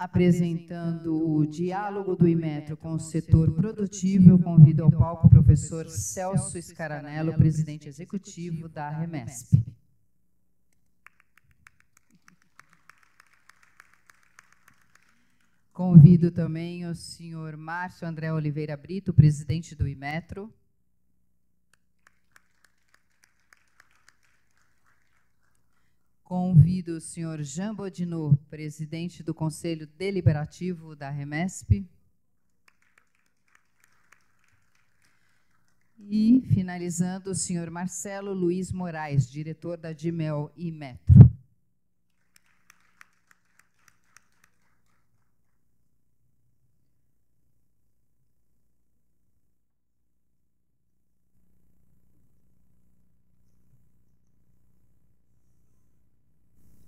Apresentando o diálogo do Inmetro com o setor produtivo, eu convido ao palco o professor Celso Scaranello, presidente executivo da Remesp. Convido também o senhor Márcio André Oliveira Brito, presidente do Inmetro. Convido o senhor Jean Bodinot, presidente do Conselho Deliberativo da Remesp. E, finalizando, o senhor Marcelo Luiz Moraes, diretor da Dimel Inmetro.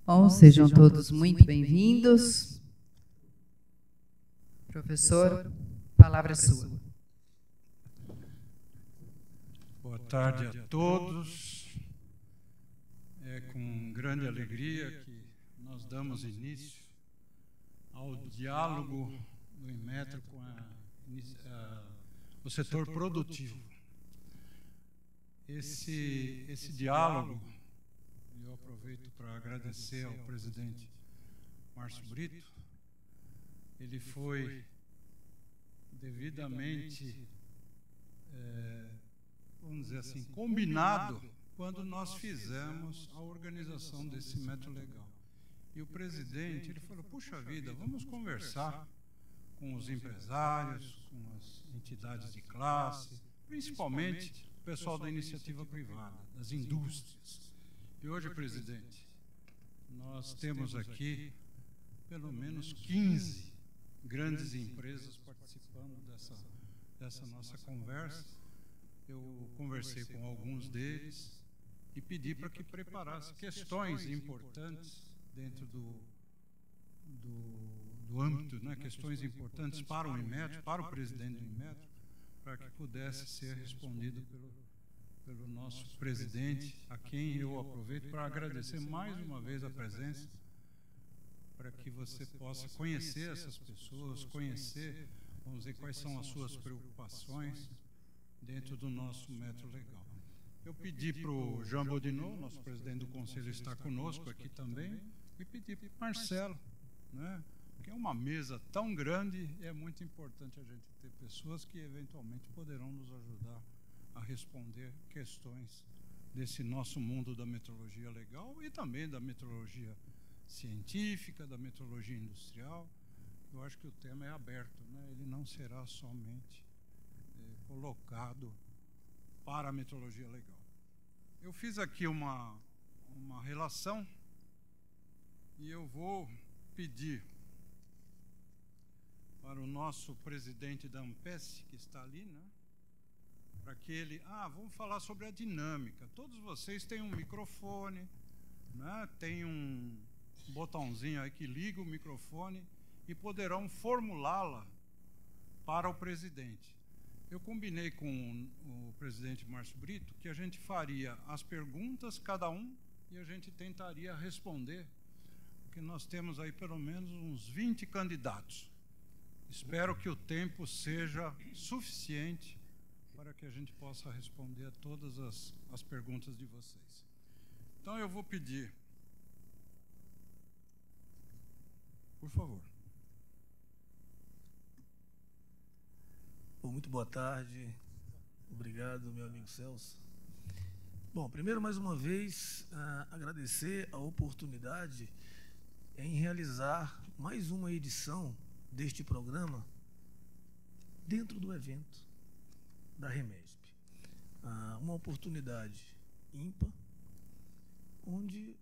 Bom, sejam todos muito bem-vindos. Professor, palavra é sua. Boa tarde a todos. É com grande alegria que nós damos início ao diálogo do Inmetro com o setor produtivo. Esse diálogo, eu aproveito para agradecer ao presidente Márcio Brito, ele foi devidamente, vamos dizer assim, combinado quando nós fizemos a organização desse método legal. E o presidente, ele falou, puxa vida, vamos conversar com os empresários, com as entidades de classe, principalmente o pessoal da iniciativa privada, das indústrias. E hoje, presidente, nós temos aqui pelo menos 15 grandes empresas participando dessa nossa conversa. Eu conversei com alguns deles e pedi para que preparasse questões importantes dentro do âmbito, né, questões importantes para o Inmetro, para o presidente do Inmetro, para que pudesse ser respondido pelo nosso presidente, a quem eu aproveito para agradecer mais uma vez a presença, para que você possa conhecer essas pessoas, conhecer, vamos dizer, quais são as suas preocupações dentro do nosso método legal. Eu pedi para o Jean Bodinot, nosso presidente do conselho, estar conosco aqui também, e pedi para o Marcelo, né, que é uma mesa tão grande, é muito importante a gente ter pessoas que eventualmente poderão nos ajudar a responder questões desse nosso mundo da metrologia legal e também da metrologia científica, da metrologia industrial. Eu acho que o tema é aberto, né? Ele não será somente colocado para a metrologia legal. Eu fiz aqui uma relação e eu vou pedir para o nosso presidente da Ampes, que está ali, né? Para que ele... vamos falar sobre a dinâmica. Todos vocês têm um microfone, né? Tem um botãozinho aí que liga o microfone e poderão formulá-la para o presidente. Eu combinei com o presidente Márcio Brito que a gente faria as perguntas, cada um, e a gente tentaria responder, porque nós temos aí pelo menos uns 20 candidatos. Espero que o tempo seja suficiente para que a gente possa responder a todas as perguntas de vocês. Então, eu vou pedir, por favor. Bom, muito boa tarde. Obrigado, meu amigo Celso. Bom, primeiro, mais uma vez, agradecer a oportunidade em realizar mais uma edição deste programa dentro do evento da Remesp. Uma oportunidade ímpar, onde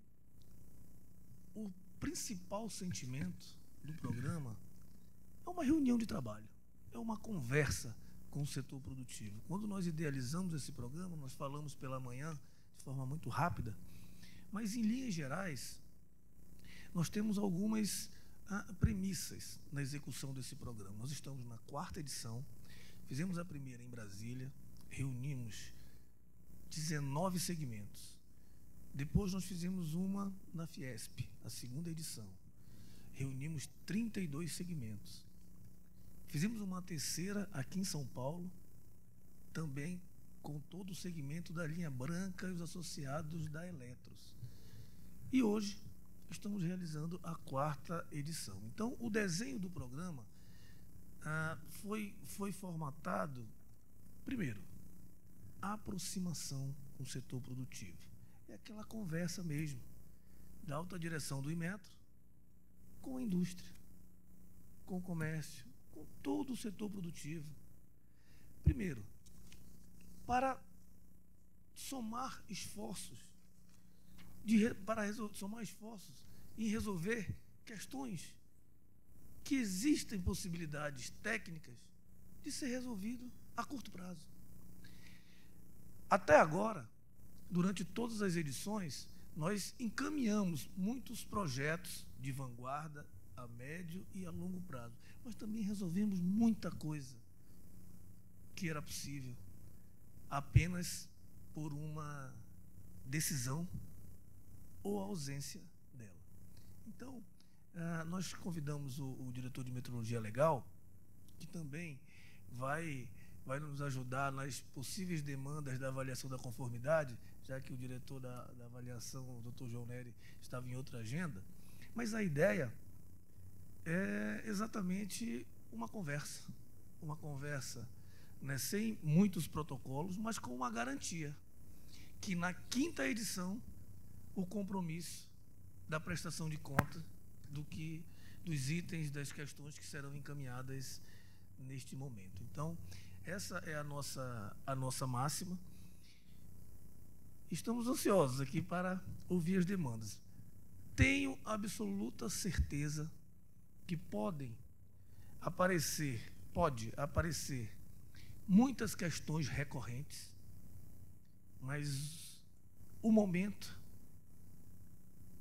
o principal sentimento do programa é uma reunião de trabalho, é uma conversa com o setor produtivo. Quando nós idealizamos esse programa, nós falamos pela manhã de forma muito rápida, mas em linhas gerais, nós temos algumas premissas na execução desse programa. Nós estamos na 4ª edição, fizemos a primeira em Brasília, reunimos 19 segmentos. Depois nós fizemos uma na Fiesp, a 2ª edição. reunimos 32 segmentos. Fizemos uma terceira aqui em São Paulo, também com todo o segmento da linha branca e os associados da Eletros. E hoje estamos realizando a 4ª edição. Então, o desenho do programa foi formatado, primeiro, a aproximação com o setor produtivo. É aquela conversa mesmo da alta direção do Inmetro com a indústria, com o comércio, com todo o setor produtivo. Primeiro, para somar esforços, em resolver questões que existem possibilidades técnicas de ser resolvido a curto prazo. Até agora, durante todas as edições, nós encaminhamos muitos projetos de vanguarda a médio e a longo prazo, mas também resolvemos muita coisa que era possível apenas por uma decisão ou ausência dela. Então, nós convidamos o diretor de metrologia legal, que também vai nos ajudar nas possíveis demandas da avaliação da conformidade, já que o diretor da avaliação, o Dr. João Nery, estava em outra agenda. Mas a ideia é exatamente uma conversa, né, sem muitos protocolos, mas com uma garantia, que na 5ª edição, o compromisso da prestação de conta dos itens, das questões que serão encaminhadas neste momento. Então, essa é a nossa máxima. Estamos ansiosos aqui para ouvir as demandas. Tenho absoluta certeza que pode aparecer muitas questões recorrentes, mas o momento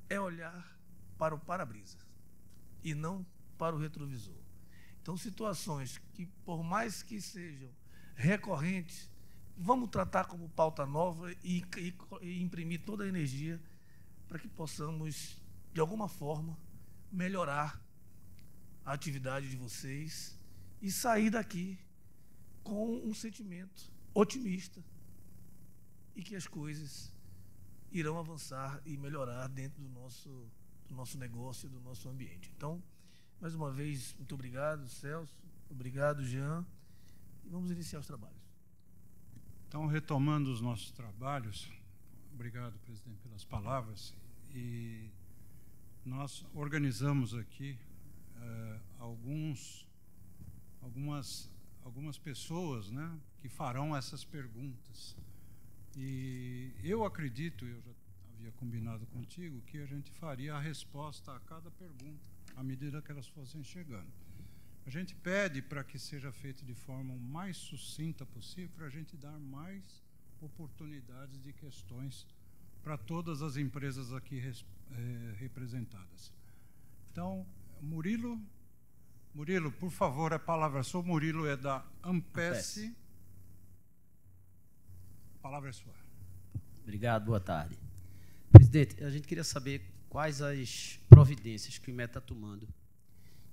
é olhar para o para-brisa e não para o retrovisor. Então, situações que, por mais que sejam recorrentes, vamos tratar como pauta nova e imprimir toda a energia para que possamos, de alguma forma, melhorar a atividade de vocês e sair daqui com um sentimento otimista e que as coisas irão avançar e melhorar dentro do nosso negócio, do nosso ambiente. Então, mais uma vez, muito obrigado, Celso, obrigado, Jean, e vamos iniciar os trabalhos. Então, retomando os nossos trabalhos, obrigado, presidente, pelas palavras, e nós organizamos aqui algumas pessoas, né, que farão essas perguntas. E eu acredito, eu já havia combinado contigo, que a gente faria a resposta a cada pergunta, à medida que elas fossem chegando. A gente pede para que seja feito de forma o mais sucinta possível, para a gente dar mais oportunidades de questões para todas as empresas aqui representadas. Então, Murilo, por favor, a palavra sua. Murilo é da Ampesse. A palavra é sua. Obrigado, boa tarde. Presidente, a gente queria saber quais as providências que o Inmetro está tomando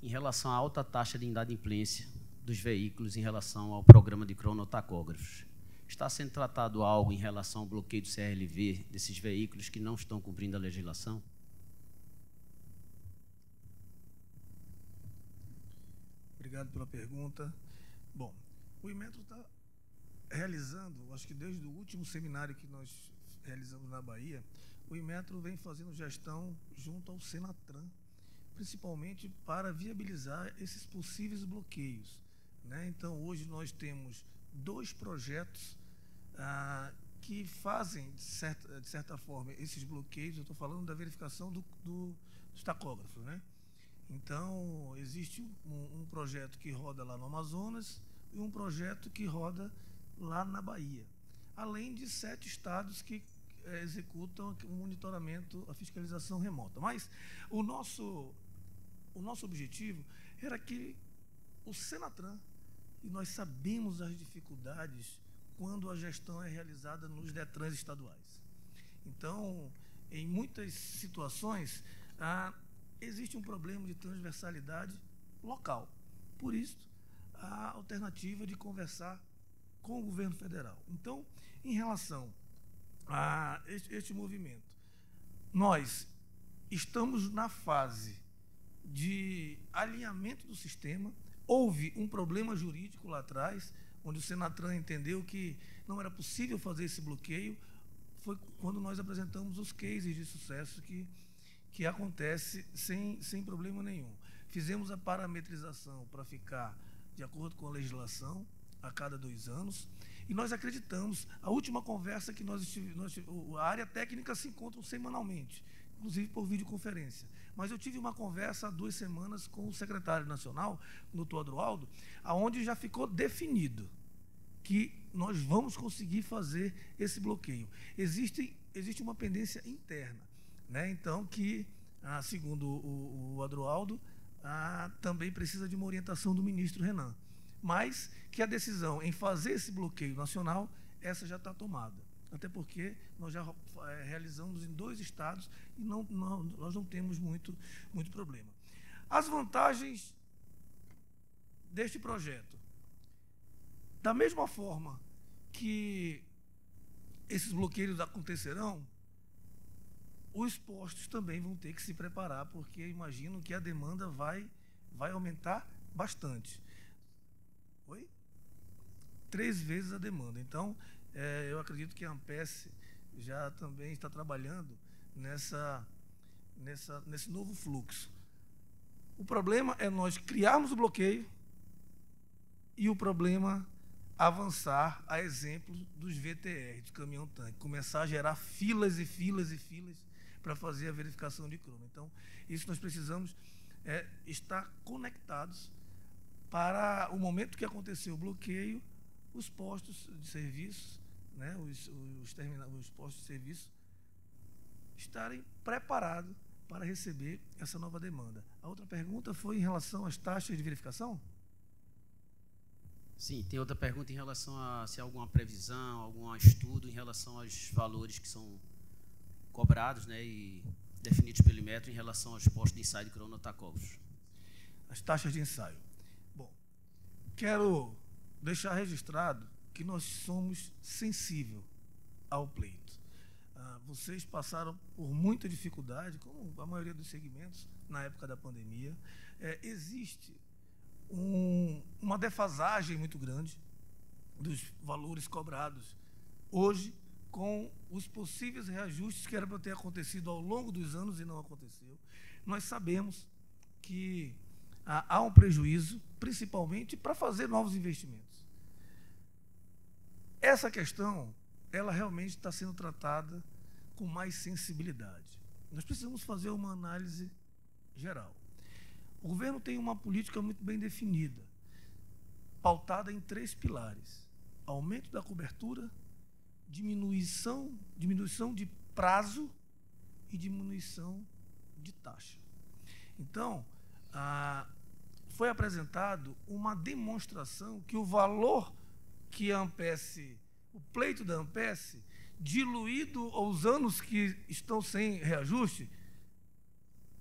em relação à alta taxa de inadimplência dos veículos em relação ao programa de cronotacógrafos. Está sendo tratado algo em relação ao bloqueio do CRLV desses veículos que não estão cumprindo a legislação? Obrigado pela pergunta. Bom, o Inmetro está realizando, acho que desde o último seminário que nós realizamos na Bahia, o Inmetro vem fazendo gestão junto ao Senatran, principalmente para viabilizar esses possíveis bloqueios, né? Então, hoje nós temos 2 projetos que fazem, de certa forma, esses bloqueios. Eu estou falando da verificação dos tacógrafos, né? Então, existe um projeto que roda lá no Amazonas e um projeto que roda lá na Bahia, além de 7 estados que executam o monitoramento, a fiscalização remota. Mas o nosso objetivo era que o Senatran, e nós sabemos as dificuldades quando a gestão é realizada nos DETRANs estaduais. Então, em muitas situações, existe um problema de transversalidade local. Por isso, a alternativa de conversar com o governo federal. Então, em relação a este movimento, nós estamos na fase de alinhamento do sistema. Houve um problema jurídico lá atrás, onde o Senatran entendeu que não era possível fazer esse bloqueio. Foi quando nós apresentamos os cases de sucesso que acontece sem problema nenhum. Fizemos a parametrização para ficar de acordo com a legislação a cada 2 anos, e nós acreditamos, a última conversa que a área técnica se encontra semanalmente, inclusive por videoconferência. Mas eu tive uma conversa há 2 semanas com o secretário nacional, o doutor Adroaldo, onde já ficou definido que nós vamos conseguir fazer esse bloqueio. Existe uma pendência interna, né? Então, que, segundo o Adroaldo, também precisa de uma orientação do ministro Renan, mas que a decisão em fazer esse bloqueio nacional, essa já está tomada. Até porque nós já realizamos em 2 estados e nós não temos muito problema. As vantagens deste projeto. Da mesma forma que esses bloqueios acontecerão, os postos também vão ter que se preparar, porque imagino que a demanda vai aumentar bastante. 3 vezes a demanda. Então, eu acredito que a Ampes já também está trabalhando nesse novo fluxo. O problema é nós criarmos o bloqueio e o problema avançar a exemplo dos VTR, de caminhão-tanque, começar a gerar filas e filas e filas para fazer a verificação de cromo. Então, isso nós precisamos estar conectados para o momento que acontecer o bloqueio, os postos de serviço, né, os postos de serviço estarem preparados para receber essa nova demanda. A outra pergunta foi em relação às taxas de verificação? Sim, tem outra pergunta em relação a se há alguma previsão, algum estudo em relação aos valores que são cobrados, né, e definidos pelo Inmetro em relação aos postos de ensaio de cronotacógrafos. As taxas de ensaio. Bom, quero deixar registrado que nós somos sensíveis ao pleito. Vocês passaram por muita dificuldade, como a maioria dos segmentos, na época da pandemia. Existe uma defasagem muito grande dos valores cobrados hoje com os possíveis reajustes que eram para ter acontecido ao longo dos anos e não aconteceu. Nós sabemos que há um prejuízo, principalmente para fazer novos investimentos. Essa questão, ela realmente está sendo tratada com mais sensibilidade. Nós precisamos fazer uma análise geral. O governo tem uma política muito bem definida, pautada em 3 pilares: aumento da cobertura, diminuição de prazo e diminuição de taxa. Então, foi apresentado uma demonstração que o valor que a Ampes, o pleito da Ampes, diluído aos anos que estão sem reajuste,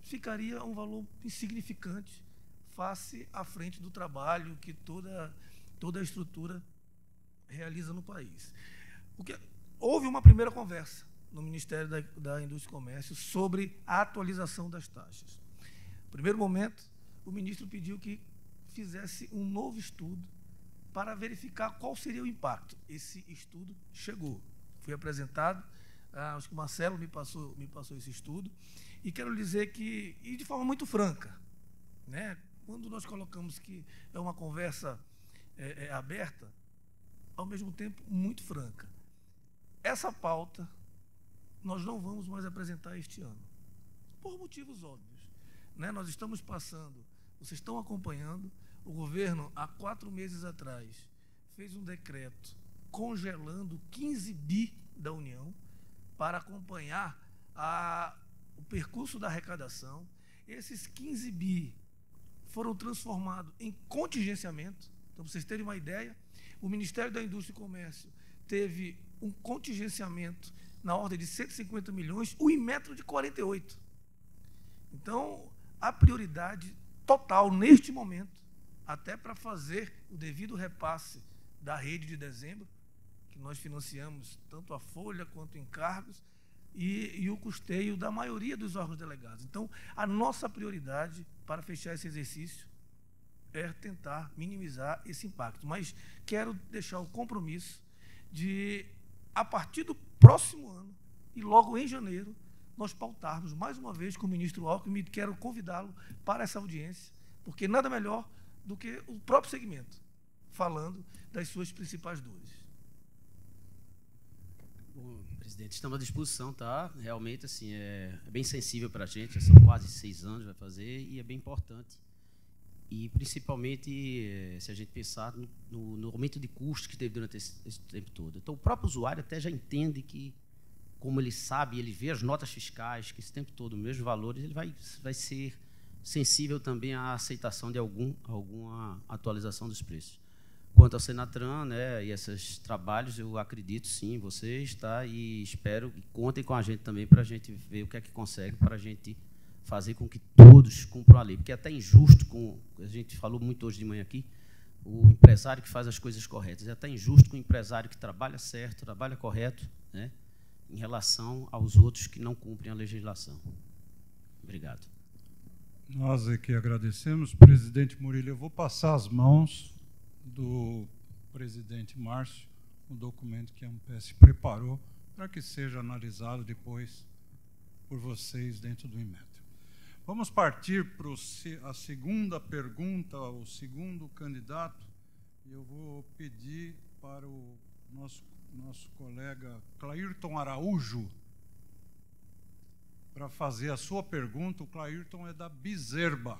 ficaria um valor insignificante face à frente do trabalho que toda a estrutura realiza no país. Houve uma primeira conversa no Ministério da Indústria e Comércio sobre a atualização das taxas. No primeiro momento, o ministro pediu que fizesse um novo estudo para verificar qual seria o impacto. Esse estudo chegou, foi apresentado, acho que o Marcelo me passou esse estudo, e quero dizer que, e de forma muito franca, né, quando nós colocamos que é uma conversa aberta, ao mesmo tempo muito franca, essa pauta nós não vamos mais apresentar este ano, por motivos óbvios, né? Nós estamos passando, vocês estão acompanhando, o governo, há 4 meses atrás, fez um decreto congelando 15 bi da União para acompanhar o percurso da arrecadação. Esses 15 bi foram transformados em contingenciamento. Então, para vocês terem uma ideia, o Ministério da Indústria e Comércio teve um contingenciamento na ordem de 150 milhões, o Inmetro de 48. Então, a prioridade total neste momento, até para fazer o devido repasse da rede de dezembro, que nós financiamos tanto a folha quanto encargos, e o custeio da maioria dos órgãos delegados. Então, a nossa prioridade para fechar esse exercício é tentar minimizar esse impacto. Mas quero deixar o compromisso de, a partir do próximo ano, e logo em janeiro, nós pautarmos mais uma vez com o ministro Alckmin, e quero convidá-lo para essa audiência, porque nada melhor do que o próprio segmento, falando das suas principais dores. Bom, presidente, estamos à disposição, tá? Realmente, assim, é bem sensível para a gente, são quase 6 anos vai fazer, e é bem importante. E, principalmente, se a gente pensar no aumento de custos que teve durante esse tempo todo. Então, o próprio usuário até já entende que, como ele sabe, ele vê as notas fiscais, que esse tempo todo, os mesmos valores, ele vai ser sensível também à aceitação de alguma atualização dos preços. Quanto ao Senatran, né, e esses trabalhos, eu acredito sim em vocês, tá? E espero que contem com a gente também para a gente ver o que é que consegue para a gente fazer com que todos cumpram a lei. Porque é até injusto, a gente falou muito hoje de manhã aqui, o empresário que faz as coisas corretas. É até injusto com o empresário que trabalha certo, trabalha correto, né, em relação aos outros que não cumprem a legislação. Obrigado. Nós aqui agradecemos. Presidente Murilo, eu vou passar as mãos do presidente Márcio o documento que a ANPES preparou para que seja analisado depois por vocês dentro do Inmetro. Vamos partir para a segunda pergunta, o segundo candidato, e eu vou pedir para o nosso colega Clairton Araújo para fazer a sua pergunta. O Clairton é da Bizerba.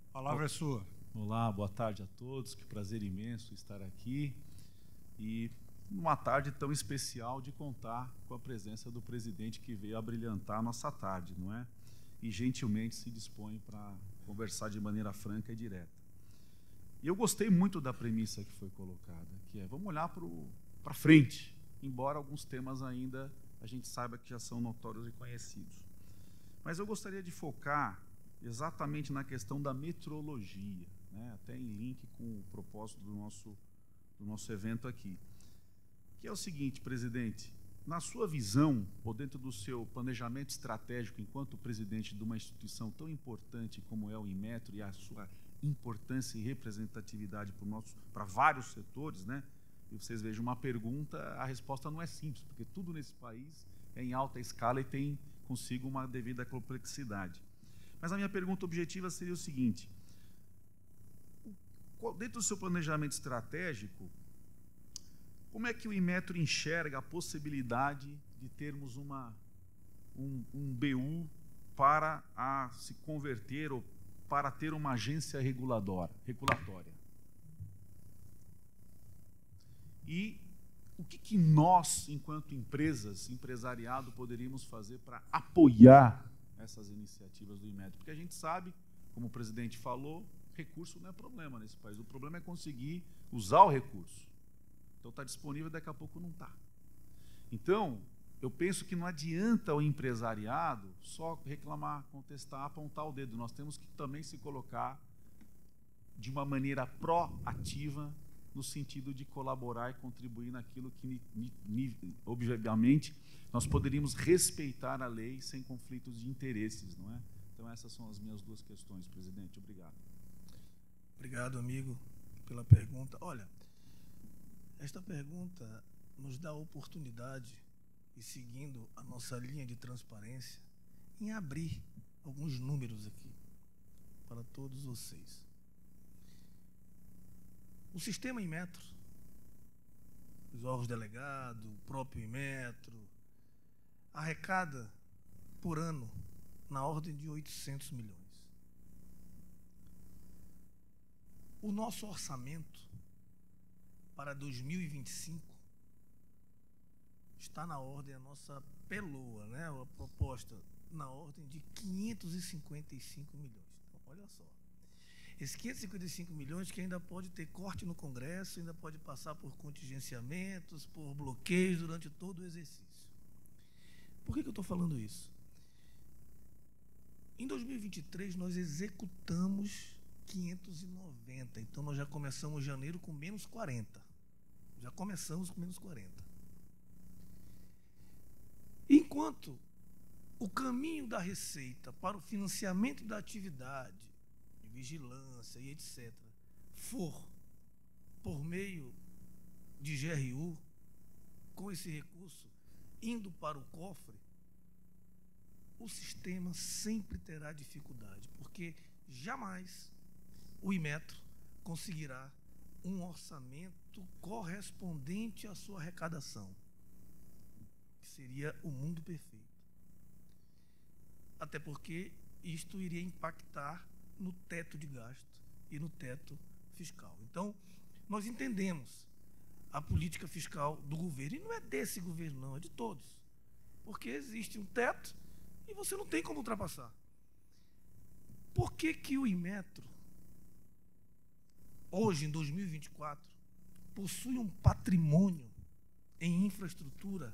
A palavra é sua. Olá, boa tarde a todos, que prazer imenso estar aqui e numa tarde tão especial de contar com a presença do presidente que veio abrilhantar a nossa tarde, não é? E gentilmente se dispõe para conversar de maneira franca e direta. E eu gostei muito da premissa que foi colocada, que é, vamos olhar para frente, embora alguns temas ainda a gente saiba que já são notórios e conhecidos. Mas eu gostaria de focar exatamente na questão da metrologia, né, até em link com o propósito do nosso evento aqui, que é o seguinte, presidente, na sua visão, ou dentro do seu planejamento estratégico, enquanto presidente de uma instituição tão importante como é o Inmetro e a sua importância e representatividade para vários setores, né, e vocês vejam uma pergunta, a resposta não é simples, porque tudo nesse país é em alta escala e tem consigo uma devida complexidade. Mas a minha pergunta objetiva seria o seguinte: dentro do seu planejamento estratégico, como é que o Inmetro enxerga a possibilidade de termos um BU para se converter ou para ter uma agência regulatória? E o que nós, enquanto empresariado, poderíamos fazer para apoiar essas iniciativas do Inmetro? Porque a gente sabe, como o presidente falou, recurso não é problema nesse país. O problema é conseguir usar o recurso. Então está disponível, daqui a pouco não está. Então, eu penso que não adianta o empresariado só reclamar, contestar, apontar o dedo. Nós temos que também se colocar de uma maneira proativa, no sentido de colaborar e contribuir naquilo que, obviamente, nós poderíamos respeitar a lei sem conflitos de interesses, não é? Então, essas são as minhas duas questões, presidente. Obrigado. Obrigado, amigo, pela pergunta. Olha, esta pergunta nos dá a oportunidade, e seguindo a nossa linha de transparência, em abrir alguns números aqui para todos vocês. O sistema Inmetro, os órgãos delegados, o próprio Inmetro, arrecada por ano na ordem de 800 milhões. O nosso orçamento para 2025 está na ordem, a nossa peloa, né, a proposta, na ordem de 555 milhões. Então, olha só. Esses 555 milhões que ainda pode ter corte no Congresso, ainda pode passar por contingenciamentos, por bloqueios durante todo o exercício. Por que eu estou falando isso? Em 2023, nós executamos 590. Então, nós já começamos janeiro com menos 40. Já começamos com menos 40. Enquanto o caminho da receita para o financiamento da atividade, de vigilância e etc., for por meio de GRU, com esse recurso indo para o cofre, o sistema sempre terá dificuldade, porque jamais o Inmetro conseguirá um orçamento correspondente à sua arrecadação, que seria o mundo perfeito. Até porque isto iria impactar no teto de gasto e no teto fiscal. Então, nós entendemos a política fiscal do governo, e não é desse governo, não, é de todos, porque existe um teto e você não tem como ultrapassar. Por que que o Inmetro, hoje, em 2024, possui um patrimônio em infraestrutura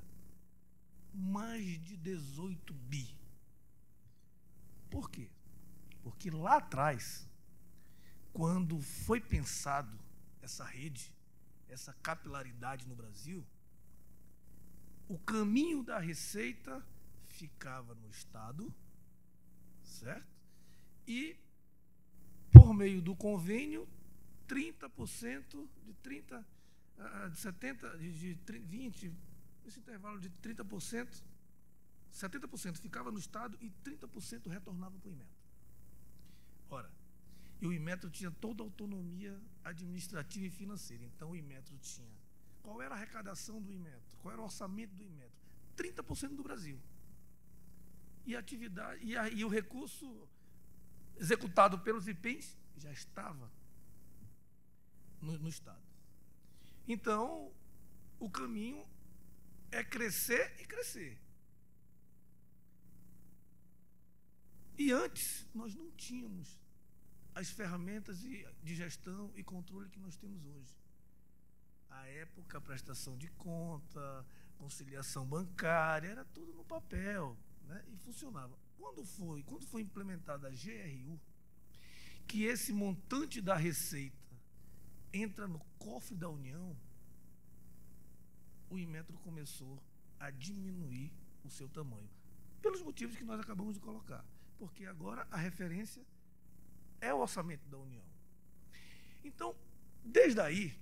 mais de 18 bi? Por quê? Porque lá atrás, quando foi pensado essa rede, essa capilaridade no Brasil, o caminho da receita ficava no Estado, certo? E, por meio do convênio, 30%, de 30%, de 70%, de 20%, esse intervalo de 30%, 70% ficava no Estado e 30% retornava para o Inmetro. Ora, e o Inmetro tinha toda a autonomia administrativa e financeira. Então, o Inmetro tinha... Qual era a arrecadação do Inmetro? Qual era o orçamento do Inmetro? 30% do Brasil. E a atividade, e o recurso executado pelos IPENs já estava no Estado. Então, o caminho é crescer e crescer. E antes, nós não tínhamos as ferramentas de gestão e controle que nós temos hoje. À época, a prestação de conta, conciliação bancária, era tudo no papel, né? E funcionava. Quando foi implementada a GRU, que esse montante da receita entra no cofre da União, o Inmetro começou a diminuir o seu tamanho, pelos motivos que nós acabamos de colocar, porque agora a referência é o orçamento da União. Então, desde aí,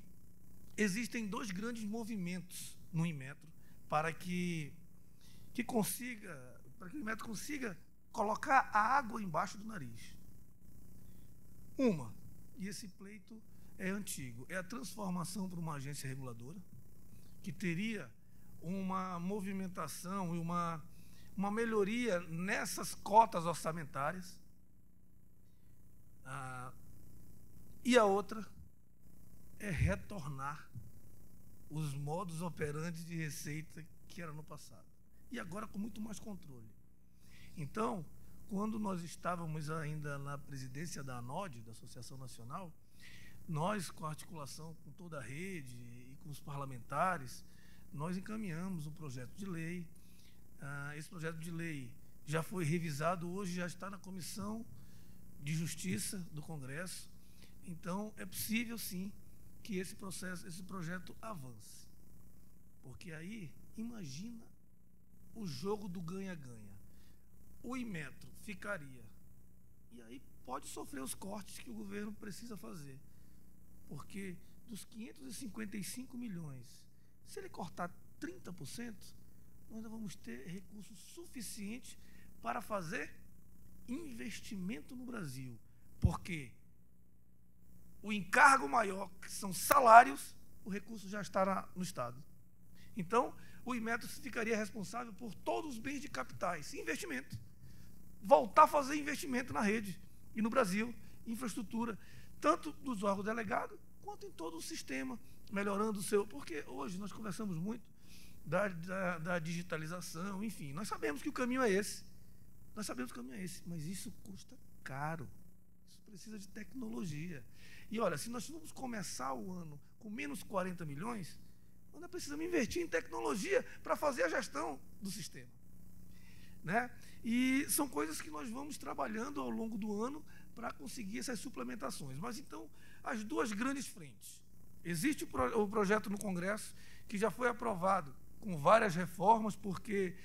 existem dois grandes movimentos no Inmetro para que o Inmetro consiga colocar a água embaixo do nariz. Uma, e esse pleito é antigo, é a transformação para uma agência reguladora, que teria uma movimentação e uma melhoria nessas cotas orçamentárias. E a outra é retornar os modos operantes de receita que era no passado. E agora com muito mais controle. Então, quando nós estávamos ainda na presidência da ANOD, da Associação Nacional, nós, com a articulação com toda a rede e com os parlamentares, nós encaminhamos um projeto de lei. Esse projeto de lei já foi revisado, hoje já está na Comissão de Justiça do Congresso. Então, é possível, sim, que esse projeto avance. Porque aí, imagina o jogo do ganha-ganha. O Inmetro ficaria, e aí pode sofrer os cortes que o governo precisa fazer. Porque dos 555 milhões, se ele cortar 30%, nós não vamos ter recurso suficiente para fazer investimento no Brasil, porque o encargo maior, que são salários, o recurso já estará no Estado. Então, o Inmetro ficaria responsável por todos os bens de capitais, investimento. Voltar a fazer investimento na rede e no Brasil, infraestrutura, tanto dos órgãos delegados, quanto em todo o sistema, melhorando o seu... Porque hoje nós conversamos muito da digitalização, enfim, nós sabemos que o caminho é esse. Mas isso custa caro. Isso precisa de tecnologia. E olha, se nós vamos começar o ano com menos 40 milhões, nós precisamos investir em tecnologia para fazer a gestão do sistema. né? E são coisas que nós vamos trabalhando ao longo do ano para conseguir essas suplementações. Mas, então, as duas grandes frentes. Existe o projeto no Congresso, que já foi aprovado com várias reformas, porque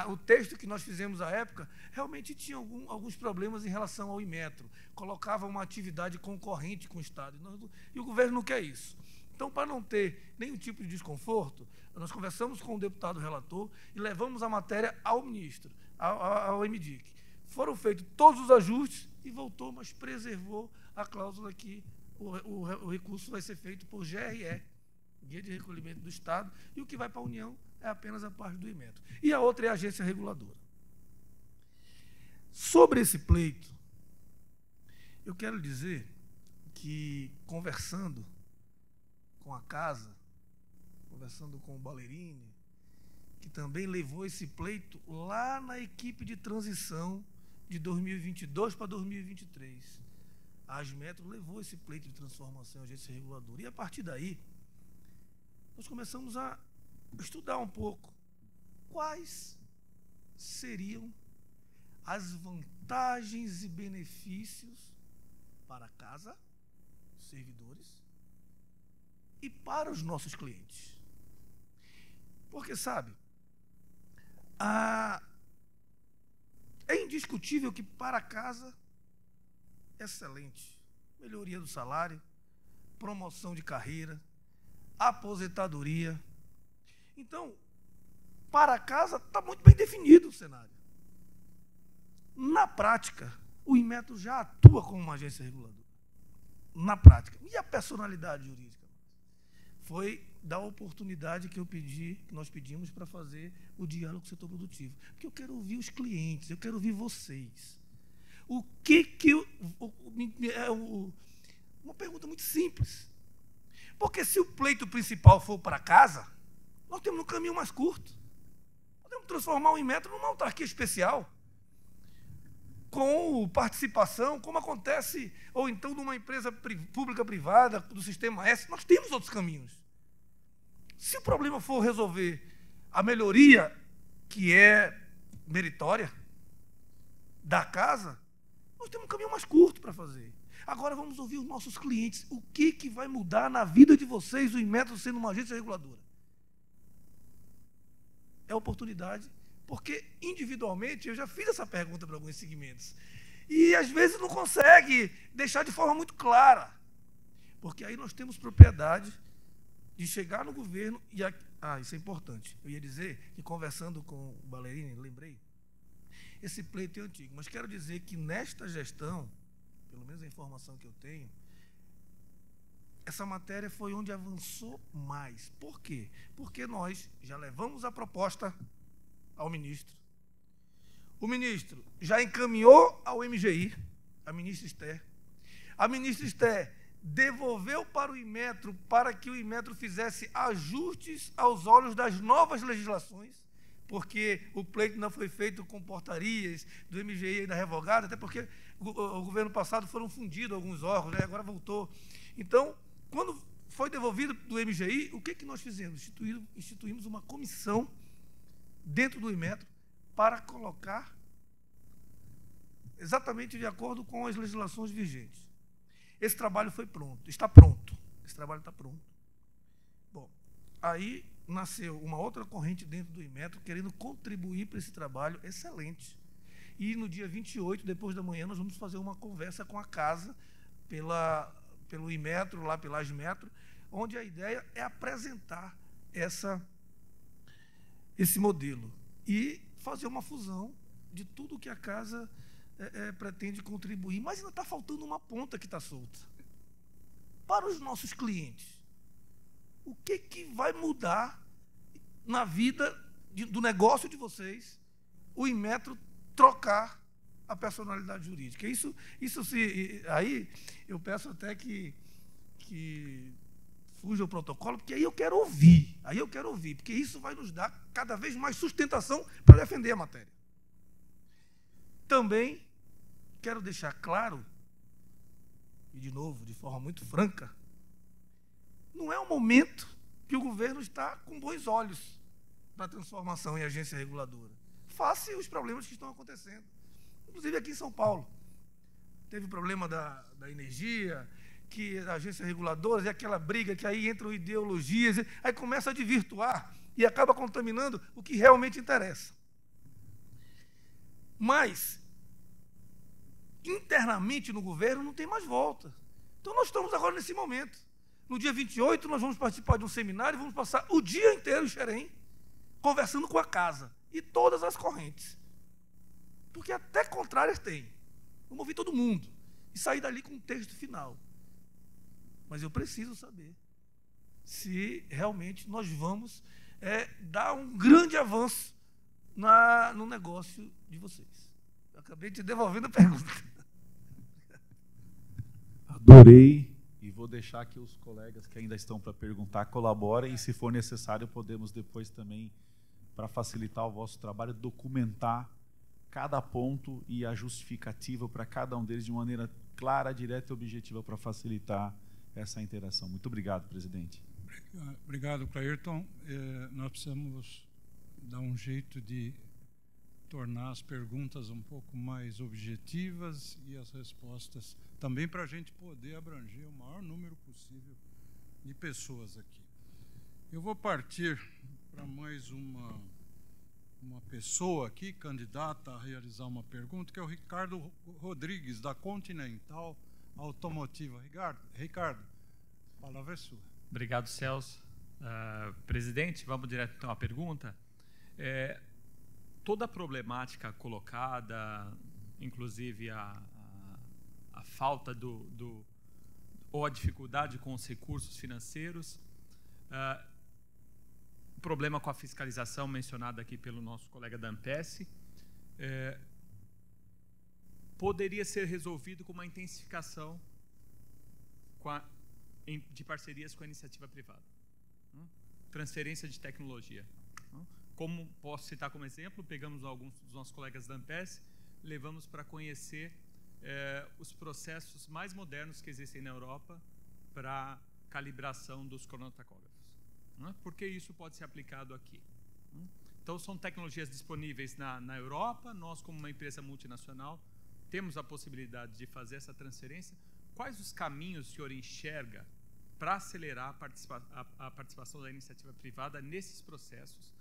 o texto que nós fizemos à época realmente tinha alguns problemas em relação ao Inmetro. Colocava uma atividade concorrente com o Estado. E o governo não quer isso. Então, para não ter nenhum tipo de desconforto, nós conversamos com o deputado relator e levamos a matéria ao ministro, ao MDIC. Foram feitos todos os ajustes e voltou, mas preservou a cláusula que o recurso vai ser feito por GRE, Guia de Recolhimento do Estado, e o que vai para a União é apenas a parte do Inmetro. E a outra é a agência reguladora. Sobre esse pleito, eu quero dizer que, conversando com a casa, conversando com o Ballerini, que também levou esse pleito lá na equipe de transição de 2022 para 2023. A Asmetro levou esse pleito de transformação em agência reguladora. E, a partir daí, nós começamos a estudar um pouco quais seriam as vantagens e benefícios para a casa, servidores, e para os nossos clientes. Porque, sabe, é indiscutível que para a casa, excelente, melhoria do salário, promoção de carreira, aposentadoria. Então, para a casa está muito bem definido o cenário. Na prática, o Inmetro já atua como uma agência reguladora. Na prática. E a personalidade jurídica? Foi da oportunidade que nós pedimos para fazer o diálogo com o setor produtivo. Porque eu quero ouvir os clientes, eu quero ouvir vocês. Uma pergunta muito simples. Porque se o pleito principal for para casa, nós temos um caminho mais curto. Podemos transformar o Inmetro numa autarquia especial, com participação, como acontece, ou então numa empresa pública-privada, do Sistema S. Nós temos outros caminhos. Se o problema for resolver a melhoria, que é meritória, da casa, nós temos um caminho mais curto para fazer. Agora vamos ouvir os nossos clientes. O que vai mudar na vida de vocês, o Inmetro sendo uma agência reguladora? É oportunidade, porque individualmente eu já fiz essa pergunta para alguns segmentos. E às vezes não consegue deixar de forma muito clara. Porque aí nós temos propriedade de chegar no governo e... isso é importante. Eu ia dizer que, conversando com o Ballerini, lembrei, esse pleito é antigo, mas quero dizer que nesta gestão, pelo menos a informação que eu tenho, essa matéria foi onde avançou mais. Por quê? Porque nós já levamos a proposta ao ministro. O ministro já encaminhou ao MGI, a ministra Esther. A ministra Esther devolveu para o Inmetro para que o Inmetro fizesse ajustes aos olhos das novas legislações, porque o pleito não foi feito com portarias do MGI ainda revogado, até porque o governo passado foram fundidos alguns órgãos, né? Agora voltou. Então, quando foi devolvido do MGI, o que nós fizemos? Instituímos uma comissão dentro do Inmetro para colocar exatamente de acordo com as legislações vigentes. Esse trabalho foi pronto, está pronto. Esse trabalho está pronto. Bom, aí nasceu uma outra corrente dentro do Inmetro querendo contribuir para esse trabalho excelente. E no dia 28, depois da manhã, nós vamos fazer uma conversa com a casa, pelo Inmetro, lá pela Asmetro, onde a ideia é apresentar esse modelo e fazer uma fusão de tudo que a casa pretende contribuir. Mas ainda está faltando uma ponta que está solta. Para os nossos clientes, o que vai mudar na vida do negócio de vocês, o Inmetro trocar a personalidade jurídica? Aí eu peço até que fuja o protocolo, porque aí eu quero ouvir, porque isso vai nos dar cada vez mais sustentação para defender a matéria. Também quero deixar claro, e de novo, de forma muito franca, não é um momento que o governo está com bons olhos para a transformação em agência reguladora. face os problemas que estão acontecendo. Inclusive aqui em São Paulo. Teve o problema da energia, que a agência reguladora, e aquela briga que aí entram ideologias, aí começa a desvirtuar e acaba contaminando o que realmente interessa. Mas, internamente no governo, não tem mais volta. Então, nós estamos agora nesse momento. No dia 28, nós vamos participar de um seminário, vamos passar o dia inteiro em Xerém, conversando com a casa e todas as correntes. Porque até contrárias tem. Vamos ouvir todo mundo e sair dali com um texto final. Mas eu preciso saber se realmente nós vamos dar um grande avanço no negócio de vocês. Eu acabei te devolvendo a pergunta. Adorei, e vou deixar que os colegas que ainda estão para perguntar colaborem, e se for necessário podemos depois também, para facilitar o vosso trabalho, documentar cada ponto e a justificativa para cada um deles de maneira clara, direta e objetiva para facilitar essa interação. Muito obrigado, presidente. Obrigado, Clairton. Nós precisamos dar um jeito de tornar as perguntas um pouco mais objetivas e as respostas também, para a gente poder abranger o maior número possível de pessoas aqui. Eu vou partir para mais uma pessoa aqui, candidata a realizar uma pergunta, que é o Ricardo Rodrigues, da Continental Automotiva. Ricardo, a palavra é sua. Obrigado, Celso. Presidente, vamos direto então à pergunta. Toda a problemática colocada, inclusive a falta ou a dificuldade com os recursos financeiros, o problema com a fiscalização mencionado aqui pelo nosso colega da Ampes, poderia ser resolvido com uma intensificação de parcerias com a iniciativa privada. Transferência de tecnologia. Como posso citar como exemplo, pegamos alguns dos nossos colegas da Ampes, levamos para conhecer os processos mais modernos que existem na Europa para calibração dos cronotacógrafos. Por que isso pode ser aplicado aqui? Então, são tecnologias disponíveis na Europa, nós, como uma empresa multinacional, temos a possibilidade de fazer essa transferência. Quais os caminhos o senhor enxerga para acelerar a participação da iniciativa privada nesses processos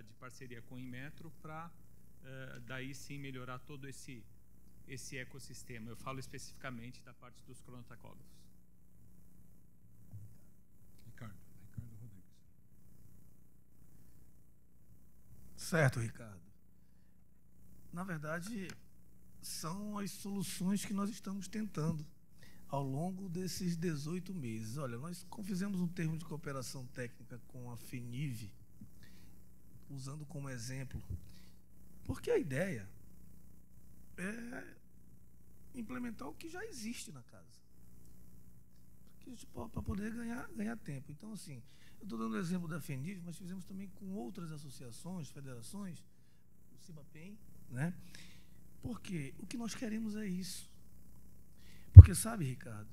de parceria com o Inmetro, para daí sim melhorar todo esse ecossistema? Eu falo especificamente da parte dos cronotacógrafos. Ricardo Rodrigues. Certo, Ricardo. Na verdade, são as soluções que nós estamos tentando ao longo desses 18 meses. Olha, nós fizemos um termo de cooperação técnica com a FENIV, usando como exemplo, porque a ideia é implementar o que já existe na casa, para poder ganhar tempo. Então, assim, eu estou dando o exemplo da FENIV, mas fizemos também com outras associações, federações, o CIBAPEM, né? Porque o que nós queremos é isso. Porque, sabe, Ricardo,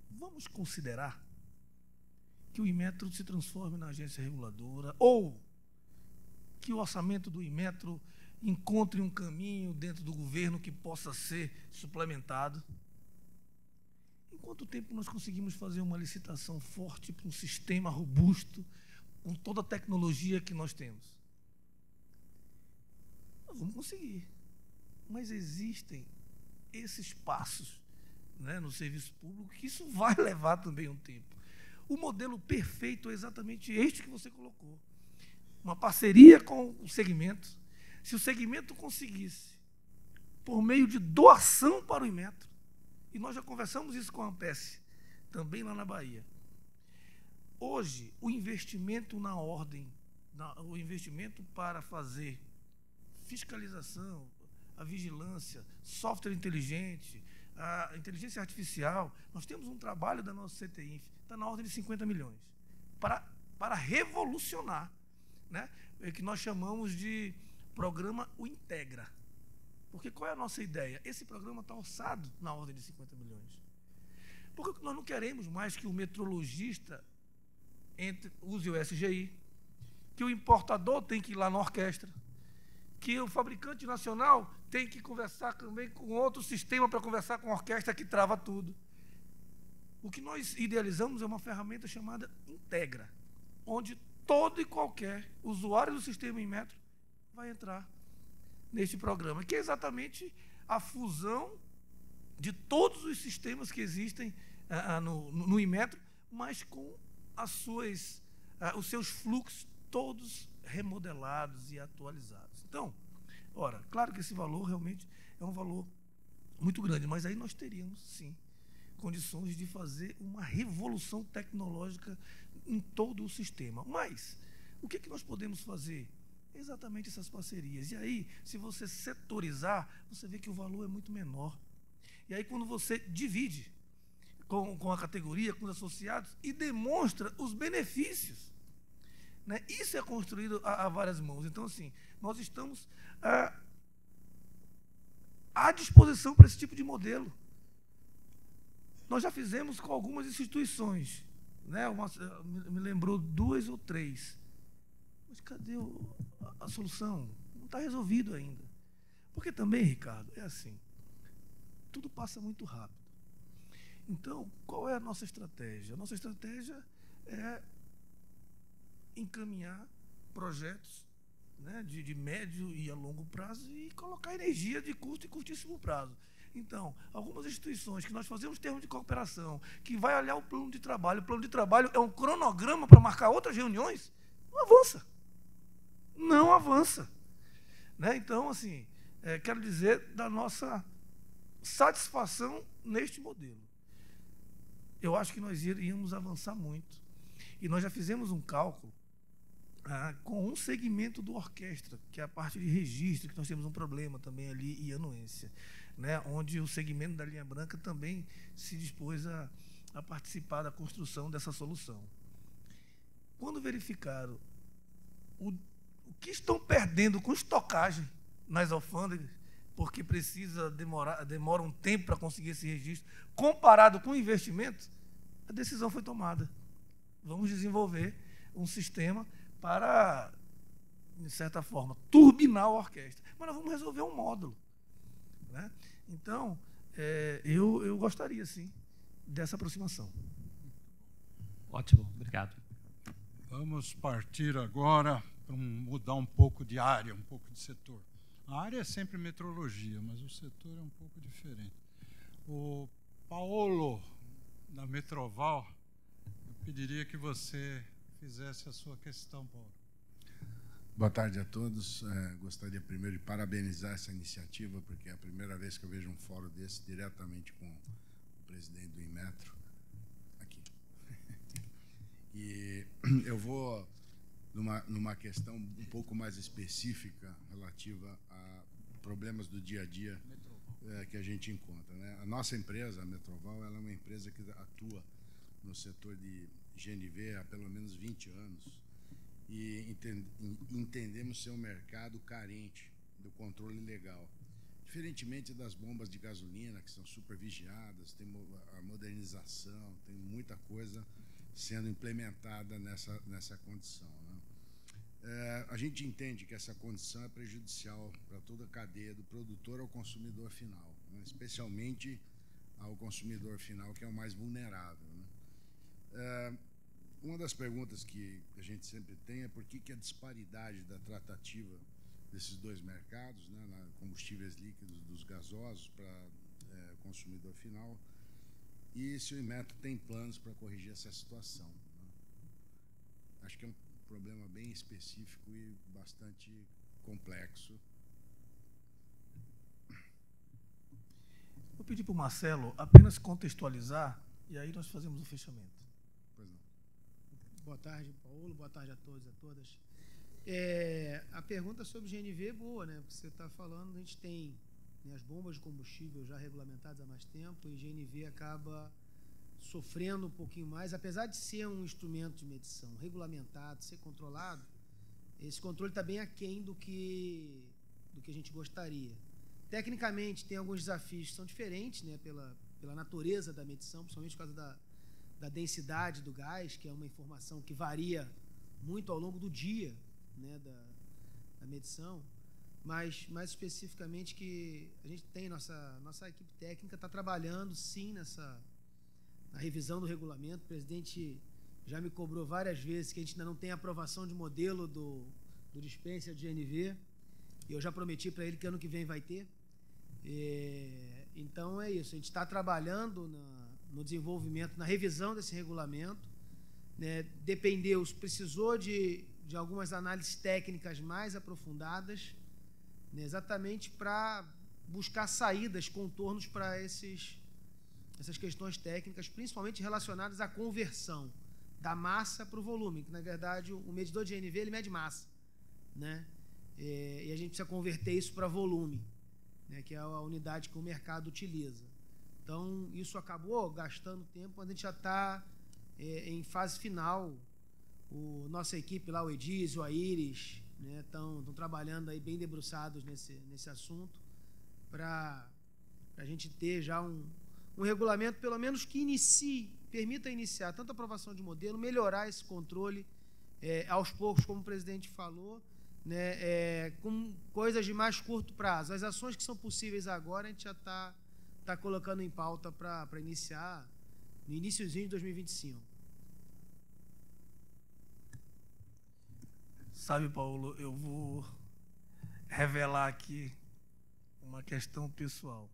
vamos considerar que o Inmetro se transforme na agência reguladora, ou que o orçamento do Inmetro encontre um caminho dentro do governo que possa ser suplementado. Em quanto tempo nós conseguimos fazer uma licitação forte para um sistema robusto, com toda a tecnologia que nós temos? Nós vamos conseguir. Mas existem esses passos, né, no serviço público, que isso vai levar também um tempo. O modelo perfeito é exatamente este que você colocou. Uma parceria com o segmento. Se o segmento conseguisse, por meio de doação para o Inmetro, e nós já conversamos isso com a Ampes, também lá na Bahia. Hoje, o investimento o investimento para fazer fiscalização, a vigilância, software inteligente, a inteligência artificial, nós temos um trabalho da nossa CTINF, está na ordem de 50 milhões, para revolucionar, né, que nós chamamos de programa O Integra. Porque qual é a nossa ideia? Esse programa está orçado na ordem de 50 milhões. Porque nós não queremos mais que o metrologista use o SGI, que o importador tem que ir lá na orquestra, que o fabricante nacional tem que conversar também com outro sistema para conversar com a orquestra que trava tudo. O que nós idealizamos é uma ferramenta chamada Integra, onde todo e qualquer usuário do sistema Inmetro vai entrar neste programa, que é exatamente a fusão de todos os sistemas que existem no Inmetro, mas com os seus fluxos todos remodelados e atualizados. Então, ora, claro que esse valor realmente é um valor muito grande, mas aí nós teríamos, sim, condições de fazer uma revolução tecnológica em todo o sistema. Mas, o que nós podemos fazer? Exatamente essas parcerias. E aí, se você setorizar, você vê que o valor é muito menor. E aí, quando você divide com a categoria, com os associados, e demonstra os benefícios, né? Isso é construído a várias mãos. Então, assim, nós estamos à disposição para esse tipo de modelo. Nós já fizemos com algumas instituições, né? Me lembrou 2 ou 3. Mas cadê a solução? Não está resolvido ainda. Porque também, Ricardo, é assim, tudo passa muito rápido. Então, qual é a nossa estratégia? A nossa estratégia é encaminhar projetos, né, de médio e a longo prazo e colocar energia de curto e curtíssimo prazo. Então, algumas instituições que nós fazemos termos de cooperação, que vai olhar o plano de trabalho é um cronograma para marcar outras reuniões, não avança. Não avança. Né? Então, assim, quero dizer da nossa satisfação neste modelo. Eu acho que nós iríamos avançar muito. E nós já fizemos um cálculo com um segmento do orquestra, que é a parte de registro, que nós temos um problema também ali, e anuência, né, onde o segmento da linha branca também se dispôs a participar da construção dessa solução. Quando verificaram o que estão perdendo com estocagem nas alfândegas, porque demora um tempo para conseguir esse registro, comparado com o investimento, a decisão foi tomada. Vamos desenvolver um sistema para, de certa forma, turbinar a orquestra. Mas nós vamos resolver um módulo. Né? Então, eu gostaria, sim, dessa aproximação. Ótimo, obrigado. Vamos partir agora para mudar um pouco de área, um pouco de setor. A área é sempre metrologia, mas o setor é um pouco diferente. O Paulo, da Metroval, eu pediria que você fizesse a sua questão, Paulo. Boa tarde a todos. Gostaria primeiro de parabenizar essa iniciativa, porque é a primeira vez que eu vejo um fórum desse diretamente com o presidente do Inmetro. Aqui. E eu vou numa questão um pouco mais específica relativa a problemas do dia a dia que a gente encontra. Né? A nossa empresa, a Metroval, ela é uma empresa que atua no setor de GNV há pelo menos 20 anos e entendemos ser um mercado carente do controle legal. Diferentemente das bombas de gasolina, que são super vigiadas, tem a modernização, tem muita coisa sendo implementada nessa condição. Né? A gente entende que essa condição é prejudicial para toda a cadeia, do produtor ao consumidor final, né? Especialmente ao consumidor final, que é o mais vulnerável. Né? Uma das perguntas que a gente sempre tem é por que a disparidade da tratativa desses dois mercados, né, combustíveis líquidos dos gasosos para consumidor final, e se o Inmetro tem planos para corrigir essa situação. Né? Acho que é um problema bem específico e bastante complexo. Vou pedir para o Marcelo apenas contextualizar e aí nós fazemos o fechamento. Pois não. Boa tarde, Paulo. Boa tarde a todos e a todas. A pergunta sobre GNV é boa, né? Porque você está falando, a gente tem, né, as bombas de combustível já regulamentadas há mais tempo e GNV acaba sofrendo um pouquinho mais, apesar de ser um instrumento de medição regulamentado, ser controlado, esse controle está bem aquém do que a gente gostaria. Tecnicamente, tem alguns desafios que são diferentes, né, pela natureza da medição, principalmente por causa da densidade do gás, que é uma informação que varia muito ao longo do dia, né, da medição. mas mais especificamente que a gente tem nossa equipe técnica está trabalhando sim na revisão do regulamento. O presidente já me cobrou várias vezes que a gente ainda não tem aprovação de modelo do dispenser de GNV, e eu já prometi para ele que ano que vem vai ter. Então é isso, a gente está trabalhando no desenvolvimento, na revisão desse regulamento, né? Precisou de algumas análises técnicas mais aprofundadas, né? Exatamente para buscar saídas, contornos para essas questões técnicas, principalmente relacionadas à conversão da massa para o volume, que na verdade o medidor de GNV ele mede massa, né? E a gente precisa converter isso para volume, né, que é a unidade que o mercado utiliza. Então, isso acabou gastando tempo, mas a gente já está em fase final. Nossa equipe lá, o Edizio, a Iris, né, estão trabalhando aí bem debruçados nesse assunto, para a gente ter já um regulamento, pelo menos que permita iniciar tanto a aprovação de modelo, melhorar esse controle aos poucos, como o presidente falou, né, com coisas de mais curto prazo. As ações que são possíveis agora, a gente já está colocando em pauta para iniciar no iniciozinho de 2025. Sabe, Paulo, eu vou revelar aqui uma questão pessoal.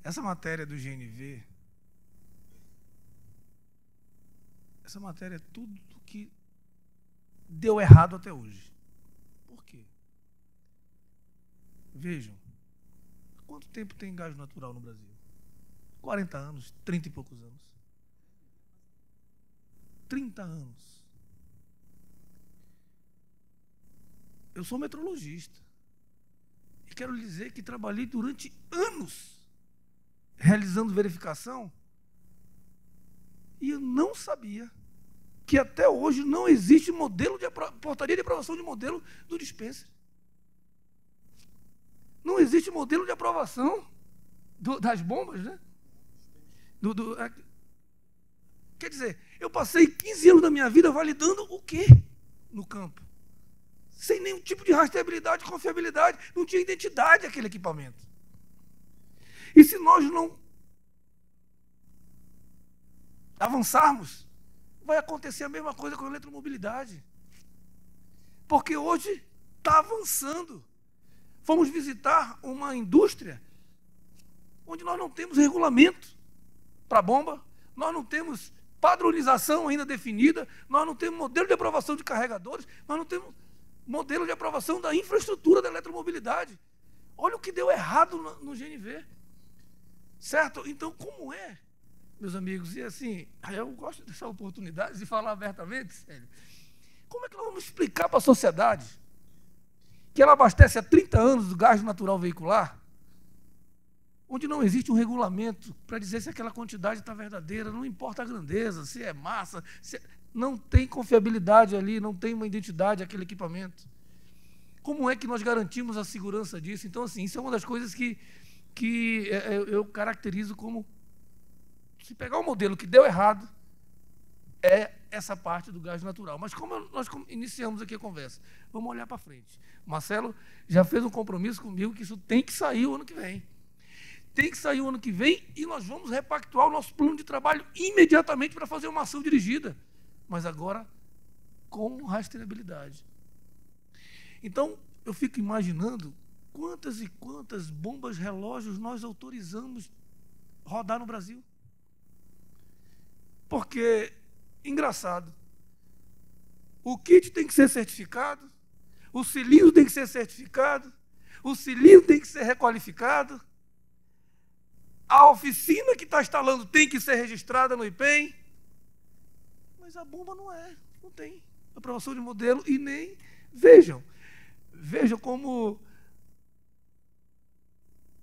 Essa matéria do GNV, essa matéria é tudo que deu errado até hoje. Por quê? Vejam, quanto tempo tem gás natural no Brasil? 40 anos, 30 e poucos anos. 30 anos. Eu sou metrologista e quero lhe dizer que trabalhei durante anos realizando verificação e eu não sabia que até hoje não existe portaria de aprovação de modelo do dispenser. Não existe modelo de aprovação das bombas, né? Quer dizer, eu passei 15 anos da minha vida validando o quê no campo? Sem nenhum tipo de rastreabilidade, confiabilidade, não tinha identidade aquele equipamento. E se nós não avançarmos, vai acontecer a mesma coisa com a eletromobilidade. Porque hoje está avançando. Fomos visitar uma indústria onde nós não temos regulamento para bomba, nós não temos padronização ainda definida, nós não temos modelo de aprovação de carregadores, nós não temos modelo de aprovação da infraestrutura da eletromobilidade. Olha o que deu errado no GNV. Certo? Então, como é, meus amigos, e assim, eu gosto dessa oportunidade de falar abertamente, sério. Como é que nós vamos explicar para a sociedade que ela abastece há 30 anos do gás natural veicular, onde não existe um regulamento para dizer se aquela quantidade está verdadeira, não importa a grandeza, se é massa, não tem confiabilidade ali, não tem uma identidade aquele equipamento. Como é que nós garantimos a segurança disso? Então, assim, isso é uma das coisas que eu caracterizo como, se pegar um modelo que deu errado, é essa parte do gás natural. Mas como nós iniciamos aqui a conversa, vamos olhar para frente. O Marcelo já fez um compromisso comigo que isso tem que sair o ano que vem. Tem que sair o ano que vem e nós vamos repactuar o nosso plano de trabalho imediatamente para fazer uma ação dirigida, mas agora com rastreabilidade. Então, eu fico imaginando quantas e quantas bombas relógios nós autorizamos rodar no Brasil. Porque, engraçado, o kit tem que ser certificado, o cilindro tem que ser certificado, o cilindro tem que ser requalificado, a oficina que está instalando tem que ser registrada no IPEM, mas a bomba não tem aprovação de modelo e nem... Vejam como...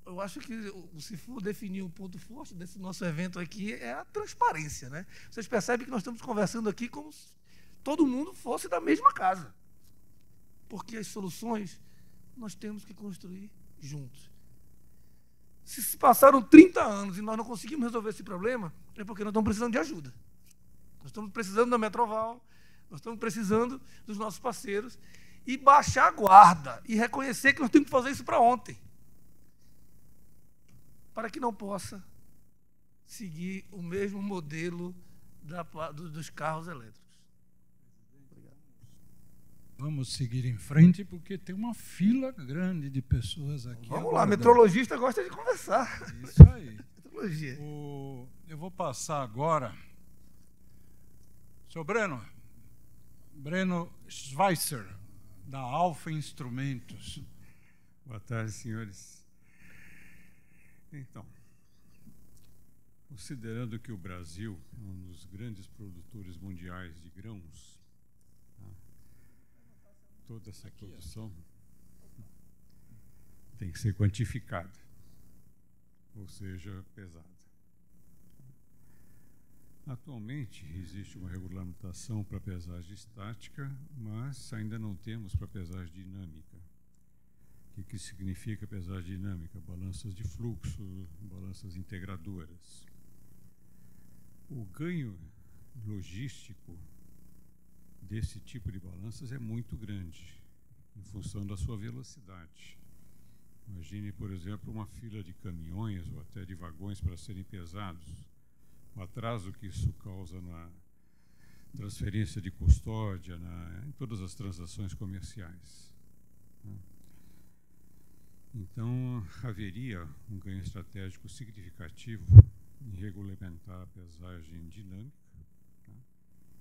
Eu acho que, se for definir um ponto forte desse nosso evento aqui, é a transparência, né? Vocês percebem que nós estamos conversando aqui como se todo mundo fosse da mesma casa. Porque as soluções nós temos que construir juntos. Se passaram 30 anos e nós não conseguimos resolver esse problema, é porque nós estamos precisando de ajuda. Nós estamos precisando da Metroval, nós estamos precisando dos nossos parceiros. e baixar a guarda e reconhecer que nós temos que fazer isso para ontem, para que não possa seguir o mesmo modelo dos carros elétricos. Obrigado. Vamos seguir em frente, porque tem uma fila grande de pessoas aqui. Vamos lá, metrologista gosta de conversar. Isso aí. Metrologia. Eu vou passar agora. Seu Breno Schweitzer, da Alfa Instrumentos. Boa tarde, senhores. Então, considerando que o Brasil é um dos grandes produtores mundiais de grãos, tá? Toda essa produção tem que ser quantificada, ou seja, pesada. Atualmente, existe uma regulamentação para pesagem estática, mas ainda não temos para pesagem dinâmica. O que significa pesagem dinâmica? Balanças de fluxo, balanças integradoras. O ganho logístico desse tipo de balanças é muito grande, em função da sua velocidade. Imagine, por exemplo, uma fila de caminhões ou até de vagões para serem pesados. O atraso que isso causa na transferência de custódia, em todas as transações comerciais. Então, haveria um ganho estratégico significativo em regulamentar a pesagem dinâmica, tá?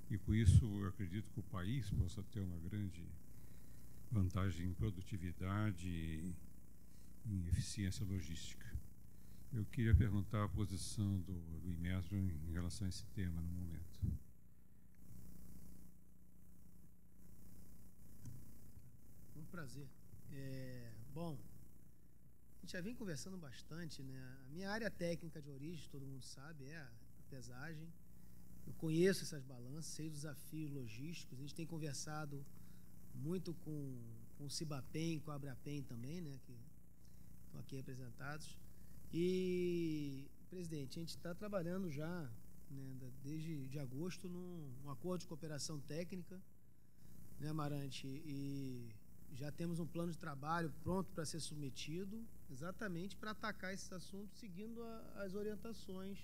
E com isso eu acredito que o país possa ter uma grande vantagem em produtividade e em eficiência logística. Eu queria perguntar a posição do Inmetro em relação a esse tema no momento. Um prazer. Bom, a gente já vem conversando bastante, né? A minha área técnica de origem, todo mundo sabe, é a pesagem. Eu conheço essas balanças, sei dos desafios logísticos. A gente tem conversado muito com o Cibapem, com a Abrapem também, né? Que estão aqui representados. E, presidente, a gente está trabalhando já, né, desde agosto, num acordo de cooperação técnica, né, Amarante? E já temos um plano de trabalho pronto para ser submetido, exatamente para atacar esses assuntos, seguindo as orientações,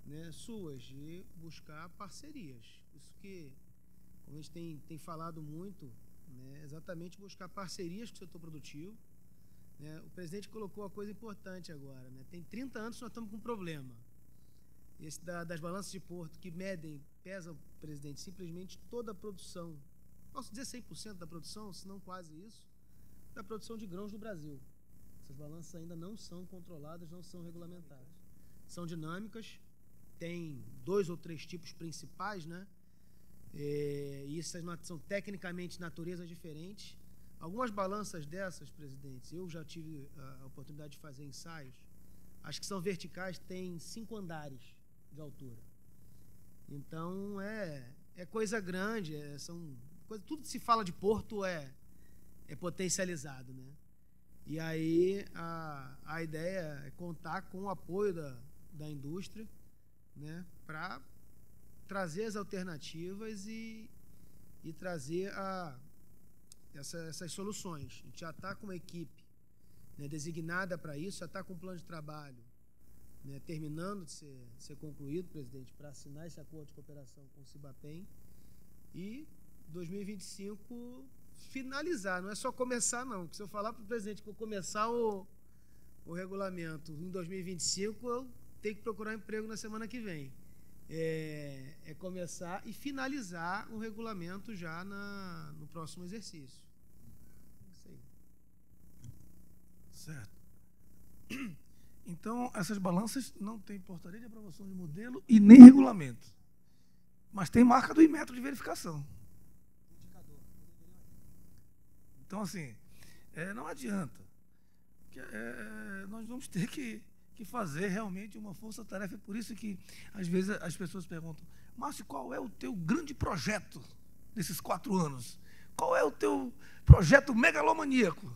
né, suas, de buscar parcerias. Isso que, como a gente tem falado muito, né, exatamente buscar parcerias com o setor produtivo. Né? O presidente colocou uma coisa importante agora, né? Tem 30 anos que nós estamos com um problema. Esse das balanças de porto que pesam, presidente, simplesmente toda a produção, posso dizer 100% da produção, se não quase isso, da produção de grãos do Brasil. Essas balanças ainda não são controladas, não são regulamentadas. São dinâmicas, tem 2 ou 3 tipos principais, né? E essas são tecnicamente naturezas diferentes. Algumas balanças dessas, presidentes, eu já tive a oportunidade de fazer ensaios, as que são verticais têm 5 andares de altura. Então, é coisa grande, tudo que se fala de porto é potencializado, né? E aí a ideia é contar com o apoio da indústria, né, para trazer as alternativas e trazer essas soluções. A gente já está com uma equipe, né, designada para isso, já está com um plano de trabalho, né, terminando de ser concluído, presidente, para assinar esse acordo de cooperação com o Cibapem e 2025 finalizar. Não é só começar, não, porque se eu falar para o presidente que eu começar o regulamento em 2025, eu tenho que procurar emprego na semana que vem. É começar e finalizar o regulamento já no próximo exercício. Isso aí. Certo. Então, essas balanças não têm portaria de aprovação de modelo e nem regulamento. Mas tem marca do Inmetro de verificação. Indicador. Então, assim, não adianta. Nós vamos ter que fazer realmente uma força-tarefa. É por isso que, às vezes, as pessoas perguntam: Márcio, qual é o teu grande projeto desses 4 anos? Qual é o teu projeto megalomaníaco?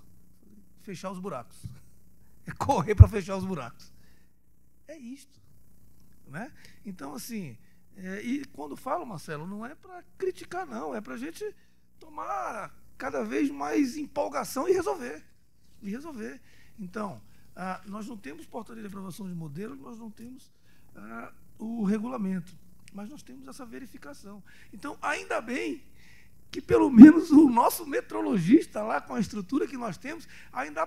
Fechar os buracos. É correr para fechar os buracos. É isto. Né? Então, assim, e quando falo, Marcelo, não é para criticar, não. É para a gente tomar cada vez mais empolgação e resolver. Então, nós não temos portaria de aprovação de modelo, nós não temos o regulamento, mas nós temos essa verificação. Então, ainda bem que pelo menos o nosso metrologista lá, com a estrutura que nós temos, ainda,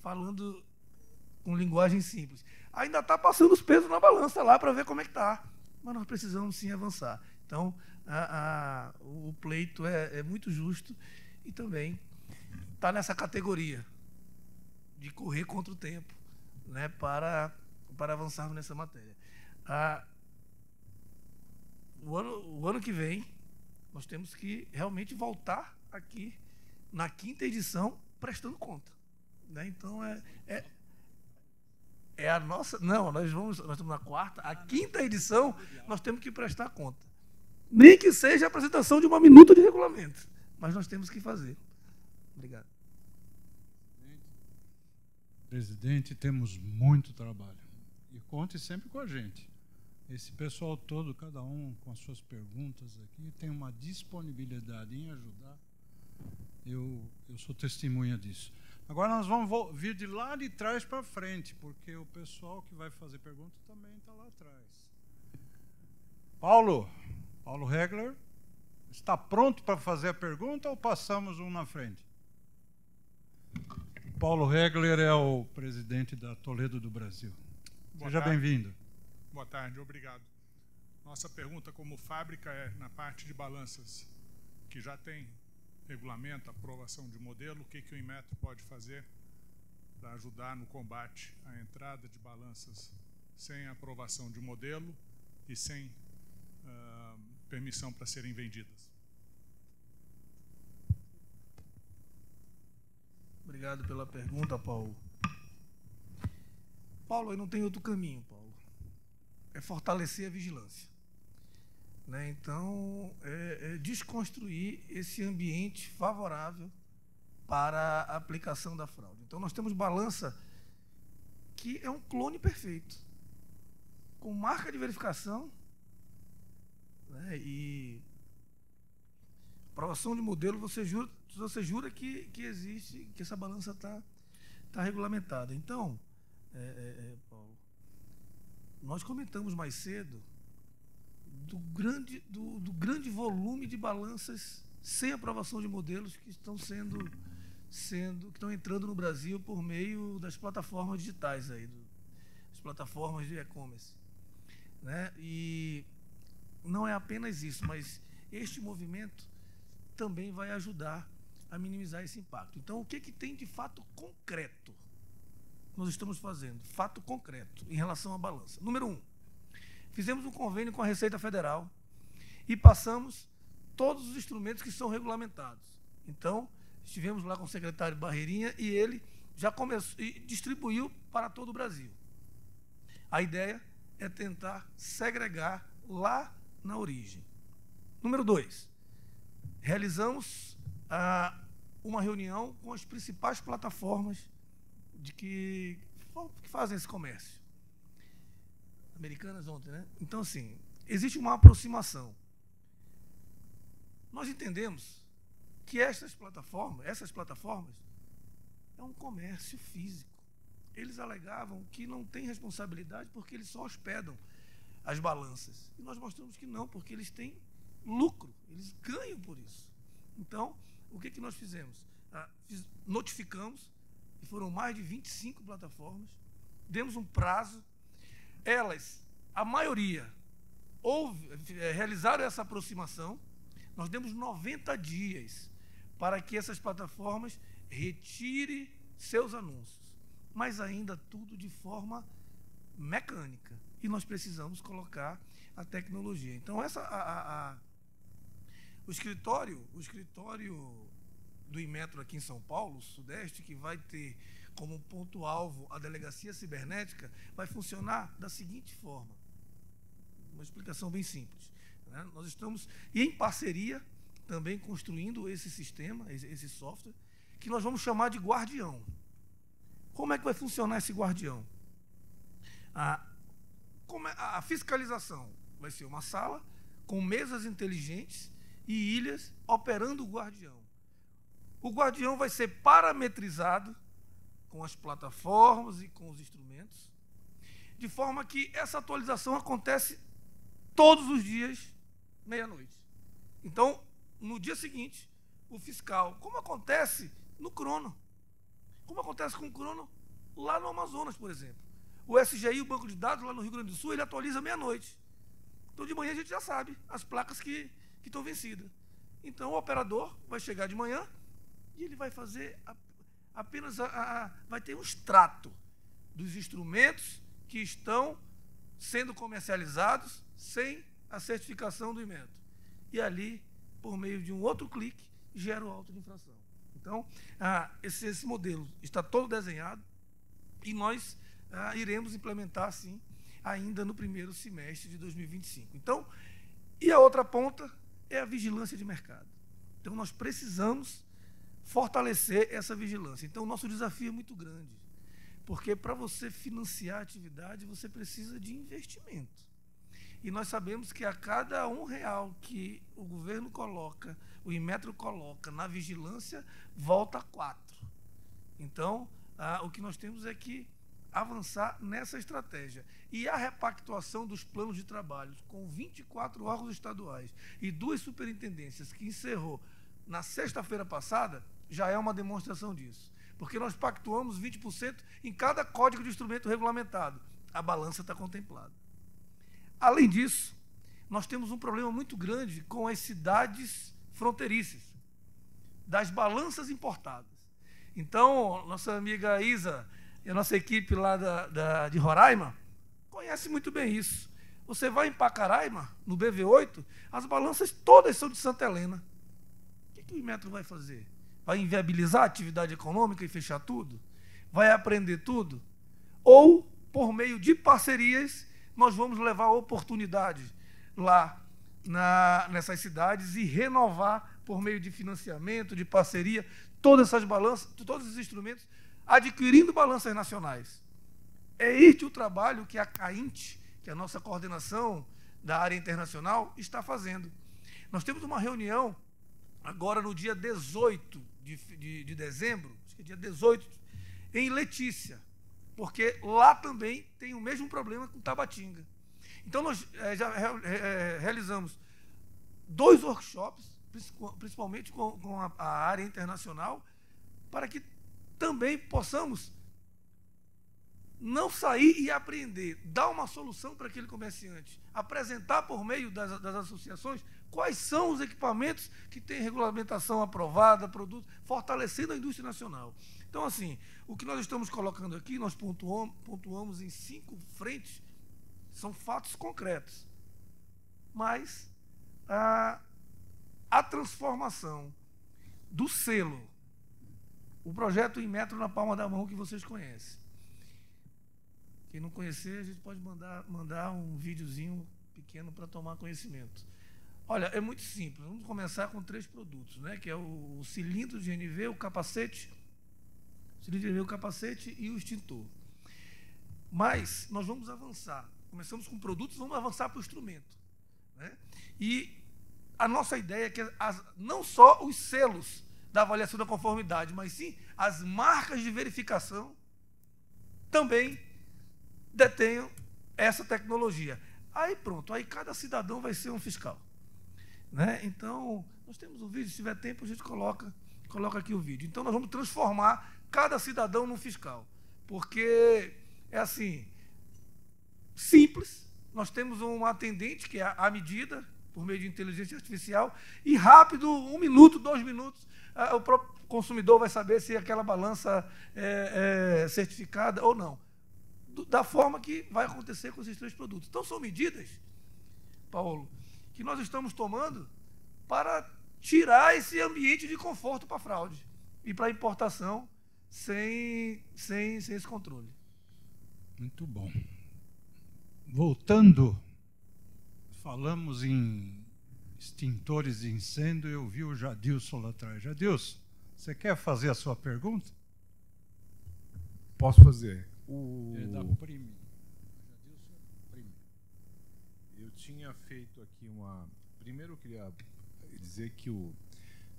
falando com linguagem simples, ainda está passando os pesos na balança lá para ver como é que está. Mas nós precisamos sim avançar. Então, o pleito é muito justo e também está nessa categoria de correr contra o tempo, né, para avançarmos nessa matéria. O ano que vem, nós temos que realmente voltar aqui na 5ª edição prestando conta, né? Então, é a nossa... Não, nós estamos na 4ª. A 5ª edição, nós temos que prestar conta. Nem que seja a apresentação de uma minuta de regulamento, mas nós temos que fazer. Obrigado. Presidente, temos muito trabalho. E conte sempre com a gente. Esse pessoal todo, cada um com as suas perguntas aqui, tem uma disponibilidade em ajudar. Eu sou testemunha disso. Agora nós vamos vir de lá de trás para frente, porque o pessoal que vai fazer pergunta também está lá atrás. Paulo Regler, está pronto para fazer a pergunta ou passamos um na frente? Paulo Regler é o presidente da Toledo do Brasil. Seja bem-vindo. Boa tarde, obrigado. Nossa pergunta como fábrica é na parte de balanças, que já tem regulamento, aprovação de modelo, o que o Inmetro pode fazer para ajudar no combate à entrada de balanças sem aprovação de modelo e sem permissão para serem vendidas. Obrigado pela pergunta, Paulo. Paulo, aí não tem outro caminho, Paulo. É fortalecer a vigilância, né? Então, desconstruir esse ambiente favorável para a aplicação da fraude. Então, nós temos balança que é um clone perfeito, com marca de verificação, né? E aprovação de modelo, você jura que existe, que essa balança está regulamentada. Então, Paulo, nós comentamos mais cedo do grande volume de balanças sem aprovação de modelos que estão que estão entrando no Brasil por meio das plataformas digitais aí, das plataformas de e-commerce, né? E não é apenas isso, mas este movimento também vai ajudar a minimizar esse impacto. Então, o que tem de fato concreto nós estamos fazendo? Fato concreto em relação à balança. Número 1, fizemos um convênio com a Receita Federal e passamos todos os instrumentos que são regulamentados. Então, estivemos lá com o secretário Barreirinha e ele já começou e distribuiu para todo o Brasil. A ideia é tentar segregar lá na origem. Número 2, realizamos uma reunião com as principais plataformas que fazem esse comércio. Americanas ontem, né? Então, assim, existe uma aproximação. Nós entendemos que essas plataformas é um comércio físico. Eles alegavam que não tem responsabilidade porque eles só hospedam as balanças. E nós mostramos que não, porque eles têm lucro, eles ganham por isso. Então, o que nós fizemos? Notificamos, e foram mais de 25 plataformas, demos um prazo, elas, a maioria, realizaram essa aproximação, nós demos 90 dias para que essas plataformas retirem seus anúncios, mas ainda tudo de forma mecânica, e nós precisamos colocar a tecnologia. Então, o escritório do Inmetro aqui em São Paulo, Sudeste, que vai ter como ponto-alvo a delegacia cibernética, vai funcionar da seguinte forma. Uma explicação bem simples, né? Nós estamos, em parceria, também construindo esse sistema, esse software, que nós vamos chamar de guardião. Como é que vai funcionar esse guardião? A fiscalização vai ser uma sala com mesas inteligentes e ilhas operando o guardião. O Guardião vai ser parametrizado com as plataformas e com os instrumentos, de forma que essa atualização acontece todos os dias, meia-noite. Então, no dia seguinte, o fiscal, como acontece no Crono, como acontece com o Crono lá no Amazonas, por exemplo. O SGI, o banco de dados lá no Rio Grande do Sul, ele atualiza meia-noite. Então, de manhã a gente já sabe as placas que estão vencidas. Então, o operador vai chegar de manhã e ele vai fazer apenas vai ter um extrato dos instrumentos que estão sendo comercializados sem a certificação do Inmetro. E ali, por meio de um outro clique, gera o auto de infração. Então, esse modelo está todo desenhado e nós iremos implementar, sim, ainda no primeiro semestre de 2025. Então, e a outra ponta é a vigilância de mercado. Então, nós precisamos fortalecer essa vigilância. Então, o nosso desafio é muito grande, porque para você financiar a atividade, você precisa de investimento. E nós sabemos que a cada R$1 que o governo coloca, o Inmetro coloca na vigilância, volta 4. Então, o que nós temos é que avançar nessa estratégia. E a repactuação dos planos de trabalho com 24 órgãos estaduais e 2 superintendências que encerrou na sexta-feira passada, já é uma demonstração disso. Porque nós pactuamos 20% em cada código de instrumento regulamentado. A balança está contemplada. Além disso, nós temos um problema muito grande com as cidades fronteiriças, das balanças importadas. Então, nossa amiga Isa e a nossa equipe lá de Roraima conhece muito bem isso. Você vai em Pacaraima, no BV8, as balanças todas são de Santa Helena. O que o Inmetro vai fazer? Vai inviabilizar a atividade econômica e fechar tudo? Vai aprender tudo? Ou, por meio de parcerias, nós vamos levar a oportunidade lá nessas cidades e renovar, por meio de financiamento, de parceria, todas essas balanças, todos esses instrumentos, adquirindo balanças nacionais. É este o trabalho que a CAINT, que é a nossa coordenação da área internacional, está fazendo. Nós temos uma reunião agora no dia 18 de dezembro, acho que é dia 18, em Letícia, porque lá também tem o mesmo problema com Tabatinga. Então, nós já realizamos 2 workshops, principalmente com a área internacional, para que também possamos não sair e apreender, dar uma solução para aquele comerciante, apresentar por meio das associações quais são os equipamentos que têm regulamentação aprovada, produtos, fortalecendo a indústria nacional. Então, assim, o que nós estamos colocando aqui, nós pontuamos em 5 frentes, são fatos concretos. Mas a transformação do selo, o projeto Inmetro na palma da mão que vocês conhecem. Quem não conhecer, a gente pode mandar um videozinho pequeno para tomar conhecimento. Olha, é muito simples. Vamos começar com 3 produtos, né? Que é o cilindro de GNV, o capacete, e o extintor. Mas nós vamos avançar. Começamos com produtos, vamos avançar para o instrumento, né? E a nossa ideia é que não só os selos da avaliação da conformidade, mas sim as marcas de verificação também detenham essa tecnologia. Aí pronto, aí cada cidadão vai ser um fiscal, né? Então, nós temos um vídeo, se tiver tempo a gente coloca aqui o vídeo. Então, nós vamos transformar cada cidadão num fiscal, porque é assim, simples, nós temos um atendente que é a medida, por meio de inteligência artificial, e rápido, 1 minuto, 2 minutos, o próprio consumidor vai saber se aquela balança é certificada ou não, da forma que vai acontecer com esses 3 produtos. Então, são medidas, Paulo, que nós estamos tomando para tirar esse ambiente de conforto para a fraude e para a importação sem esse controle. Muito bom. Voltando, falamos em extintores de incêndio, eu vi o Jadilson lá atrás. Jadilson, você quer fazer a sua pergunta? Posso fazer. É da Prime. Eu tinha feito aqui uma... Primeiro eu queria dizer que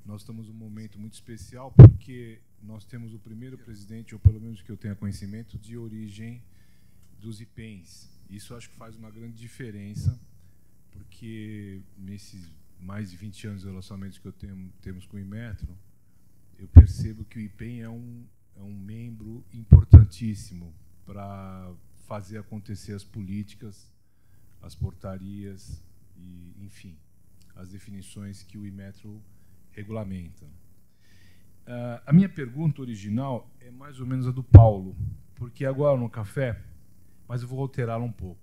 nós estamos num momento muito especial porque nós temos o primeiro presidente, ou pelo menos que eu tenha conhecimento, de origem dos IPENs. Isso acho que faz uma grande diferença, porque nesses mais de 20 anos de relacionamentos que temos com o Inmetro, eu percebo que o IPEN é um membro importantíssimo para fazer acontecer as políticas, as portarias e, enfim, as definições que o Inmetro regulamenta. A minha pergunta original é mais ou menos a do Paulo, porque agora no café, mas eu vou alterá-la um pouco,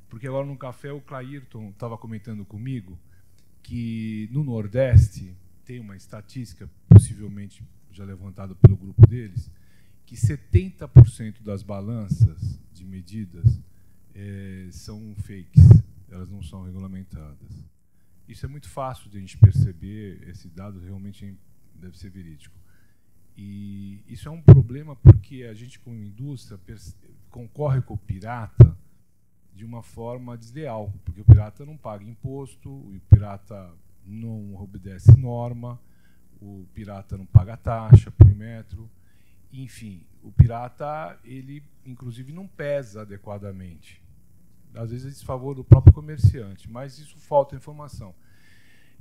porque agora no café o Clairton estava comentando comigo que no Nordeste tem uma estatística, possivelmente já levantada pelo grupo deles, que 70% das balanças de medidas são fakes, elas não são regulamentadas. Isso é muito fácil de a gente perceber, esse dado realmente deve ser verídico. E isso é um problema porque a gente, como indústria, concorre com o pirata de uma forma desleal, porque o pirata não paga imposto, o pirata não obedece norma, o pirata não paga taxa para o Inmetro, enfim, o pirata, ele inclusive não pesa adequadamente. Às vezes é desfavor do próprio comerciante, mas isso falta informação.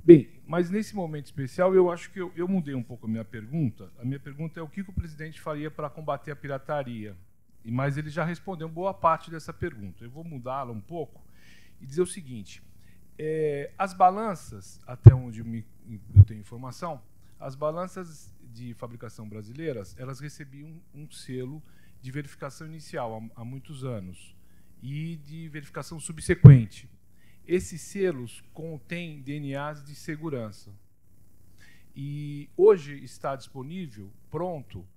Bem, mas nesse momento especial, eu acho que eu mudei um pouco a minha pergunta. A minha pergunta é o que o presidente faria para combater a pirataria. Mas ele já respondeu boa parte dessa pergunta. Eu vou mudá-la um pouco e dizer o seguinte. As balanças, até onde eu tenho informação, as balanças de fabricação brasileiras, elas recebiam um selo de verificação inicial há muitos anos e de verificação subsequente. Esses selos contêm DNAs de segurança. E hoje está disponível, pronto,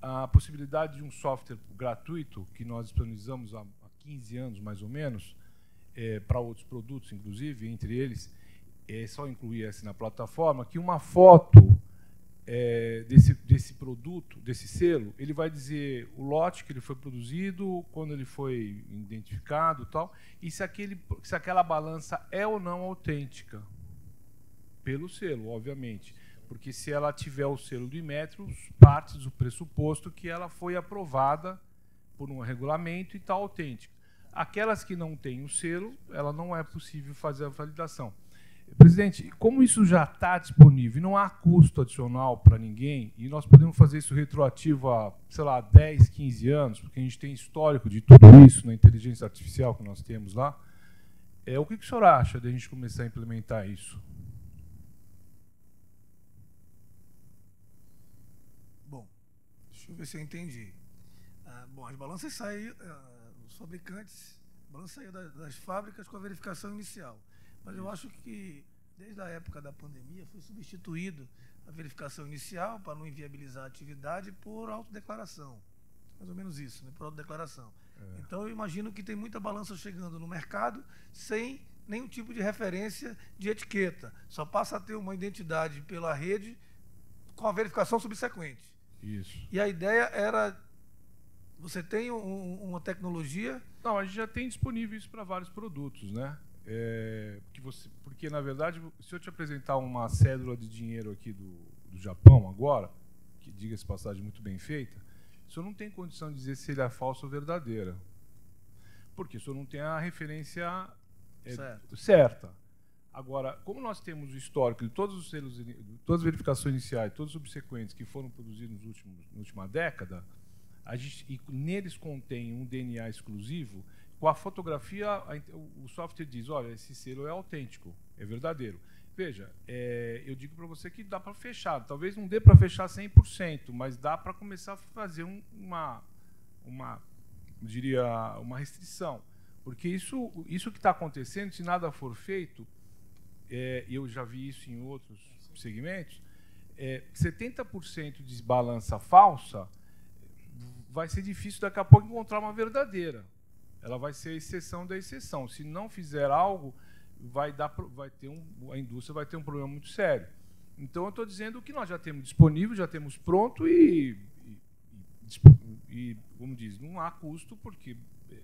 a possibilidade de um software gratuito, que nós disponibilizamos há 15 anos, mais ou menos, para outros produtos, inclusive, entre eles, é só incluir essa na plataforma, que uma foto desse produto, desse selo, ele vai dizer o lote que ele foi produzido, quando ele foi identificado e tal, e se aquela balança é ou não autêntica, pelo selo, obviamente. Porque se ela tiver o selo do Inmetro, parte do pressuposto que ela foi aprovada por um regulamento e está autêntica. Aquelas que não têm o selo, ela não é possível fazer a validação. Presidente, como isso já está disponível e não há custo adicional para ninguém, e nós podemos fazer isso retroativo a, sei lá, 10, 15 anos, porque a gente tem histórico de tudo isso na inteligência artificial que nós temos lá, o que o senhor acha de a gente começar a implementar isso? Bom, deixa eu ver se eu entendi. Bom, as balanças saíram, os fabricantes, a balança saiu das fábricas com a verificação inicial. Mas eu acho que, desde a época da pandemia, foi substituído a verificação inicial para não inviabilizar a atividade por autodeclaração. Mais ou menos isso, né? Por autodeclaração. Então, eu imagino que tem muita balança chegando no mercado sem nenhum tipo de referência de etiqueta. Só passa a ter uma identidade pela rede com a verificação subsequente. Isso. E a ideia era... Você tem uma tecnologia... Não, a gente já tem disponível isso para vários produtos, né? Porque, na verdade, se eu te apresentar uma cédula de dinheiro aqui do Japão agora, que, diga-se passagem, muito bem feita, o senhor não tem condição de dizer se ele é falso ou verdadeira. Porque o senhor não tem a referência certa. Agora, como nós temos o histórico de todos os selos, todas as verificações iniciais, todos os subsequentes que foram produzidos na última década, e neles contém um DNA exclusivo. Com a fotografia, o software diz, olha, esse selo é autêntico, é verdadeiro. Veja, eu digo para você que dá para fechar. Talvez não dê para fechar 100%, mas dá para começar a fazer uma restrição. Porque isso que está acontecendo, se nada for feito, eu já vi isso em outros segmentos, 70% de balança falsa, vai ser difícil daqui a pouco encontrar uma verdadeira. Ela vai ser a exceção da exceção. Se não fizer algo, a indústria vai ter um problema muito sério. Então, eu estou dizendo que nós já temos disponível, já temos pronto e como diz, não há custo, porque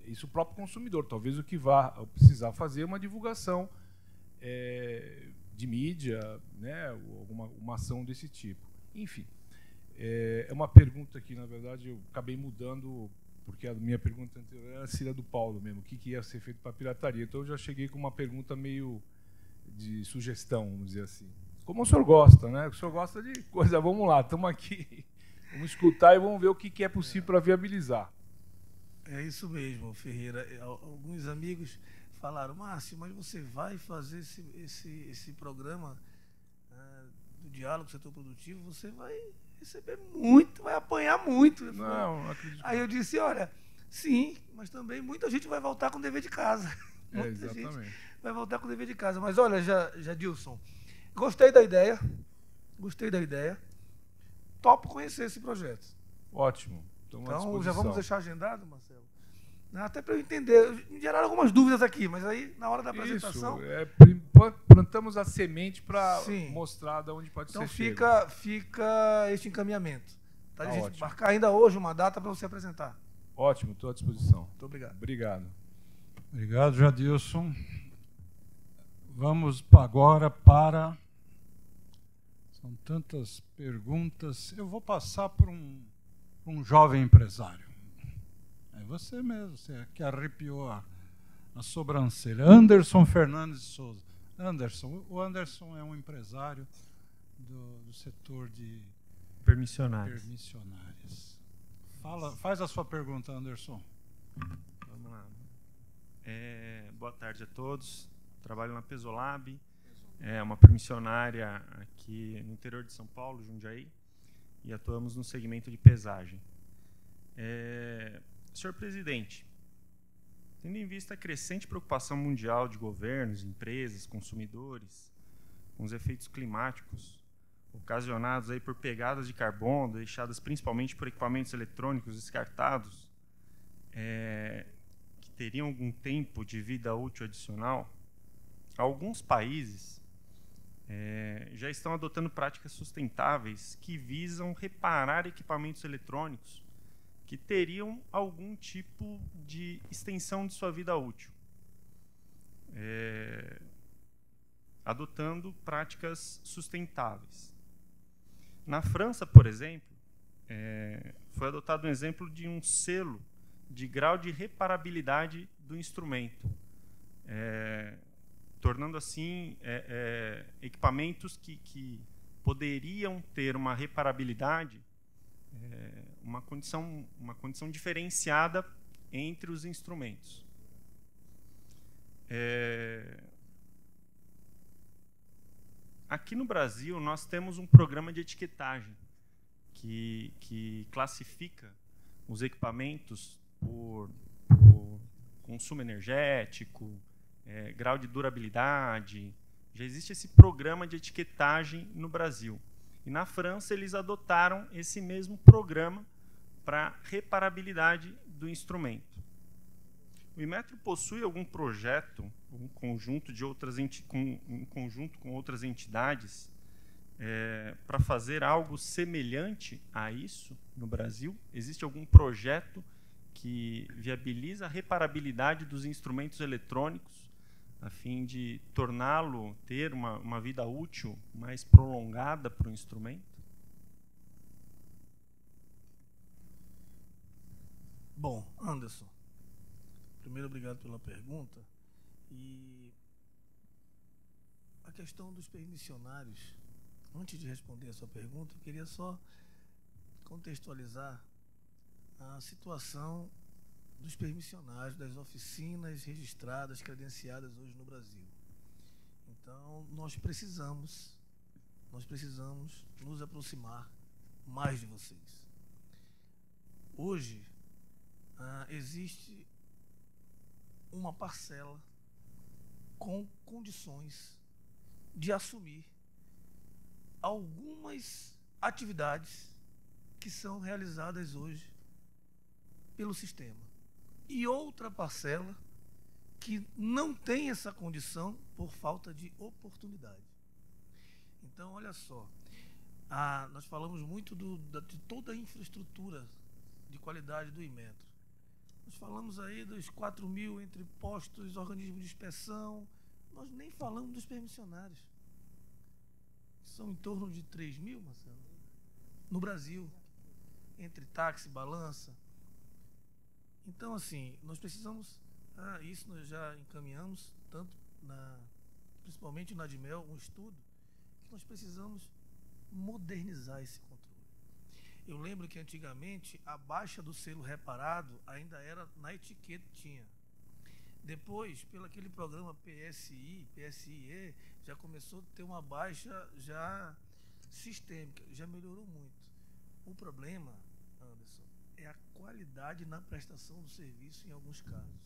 isso o próprio consumidor. Talvez o que vá precisar fazer é uma divulgação de mídia, né, ou uma ação desse tipo. Enfim, é uma pergunta que, na verdade, eu acabei mudando, porque a minha pergunta anterior era do Paulo mesmo, o que ia ser feito para a pirataria. Então, eu já cheguei com uma pergunta meio de sugestão, vamos dizer assim. Como o senhor gosta, né? O senhor gosta de coisa, vamos lá, estamos aqui, vamos escutar e vamos ver o que é possível para viabilizar. É isso mesmo, Ferreira. Alguns amigos falaram, Márcio, mas você vai fazer esse programa do diálogo setor produtivo, você vai receber muito, vai apanhar muito. Não acredito. Aí eu disse, olha, sim, mas também muita gente vai voltar com dever de casa. Exatamente. Vai voltar com dever de casa. Mas olha, Jadilson, gostei da ideia. Topo conhecer esse projeto. Ótimo. Então, já vamos deixar agendado, Marcelo? Até para eu entender. Me geraram algumas dúvidas aqui, mas aí, na hora da apresentação... Plantamos a semente para mostrar de onde pode ser chego. Então, fica este encaminhamento. Tá, a gente marcar ainda hoje uma data para você apresentar. Ótimo, estou à disposição. Muito obrigado. Obrigado, Jadilson. Vamos agora para... São tantas perguntas. Eu vou passar para um jovem empresário. É você mesmo, você que arrepiou a sobrancelha. Anderson Fernandes de Souza. O Anderson é um empresário do setor de permissionárias. Faz a sua pergunta, Anderson. Vamos lá. Boa tarde a todos. Trabalho na Pesolab, é uma permissionária aqui no interior de São Paulo, Jundiaí, e atuamos no segmento de pesagem. Senhor presidente, tendo em vista a crescente preocupação mundial de governos, empresas, consumidores, com os efeitos climáticos ocasionados aí por pegadas de carbono, deixadas principalmente por equipamentos eletrônicos descartados, que teriam algum tempo de vida útil adicional, alguns países já estão adotando práticas sustentáveis que visam reparar equipamentos eletrônicos que teriam algum tipo de extensão de sua vida útil, adotando práticas sustentáveis. Na França, por exemplo, foi adotado um exemplo de um selo de grau de reparabilidade do instrumento, tornando assim equipamentos que poderiam ter uma reparabilidade, uma condição diferenciada entre os instrumentos. Aqui no Brasil, nós temos um programa de etiquetagem que classifica os equipamentos por consumo energético, grau de durabilidade. Já existe esse programa de etiquetagem no Brasil. E na França, eles adotaram esse mesmo programa para reparabilidade do instrumento. O Inmetro possui algum projeto, um conjunto com outras entidades, para fazer algo semelhante a isso no Brasil? Existe algum projeto que viabiliza a reparabilidade dos instrumentos eletrônicos, a fim de torná-lo ter uma vida útil mais prolongada para o instrumento? Bom, Anderson, primeiro, obrigado pela pergunta. E a questão dos permissionários, antes de responder a sua pergunta, eu queria só contextualizar a situação dos permissionários, das oficinas registradas, credenciadas hoje no Brasil. Então, nós precisamos nos aproximar mais de vocês. Hoje, existe uma parcela com condições de assumir algumas atividades que são realizadas hoje pelo sistema. E outra parcela que não tem essa condição por falta de oportunidade. Então, olha só, nós falamos muito de toda a infraestrutura de qualidade do Inmetro. Nós falamos aí dos 4.000 entre postos, organismos de inspeção, nós nem falamos dos permissionários. São em torno de 3 mil, Marcelo, no Brasil, entre táxi, balança. Então, assim, nós precisamos, isso nós já encaminhamos, principalmente na ADMEL, um estudo, que nós precisamos modernizar esse controle. Eu lembro que antigamente a baixa do selo reparado ainda era na etiquetinha. Depois, pelo aquele programa PSIE, já começou a ter uma baixa já sistêmica, já melhorou muito. O problema, Anderson, é a qualidade na prestação do serviço em alguns casos.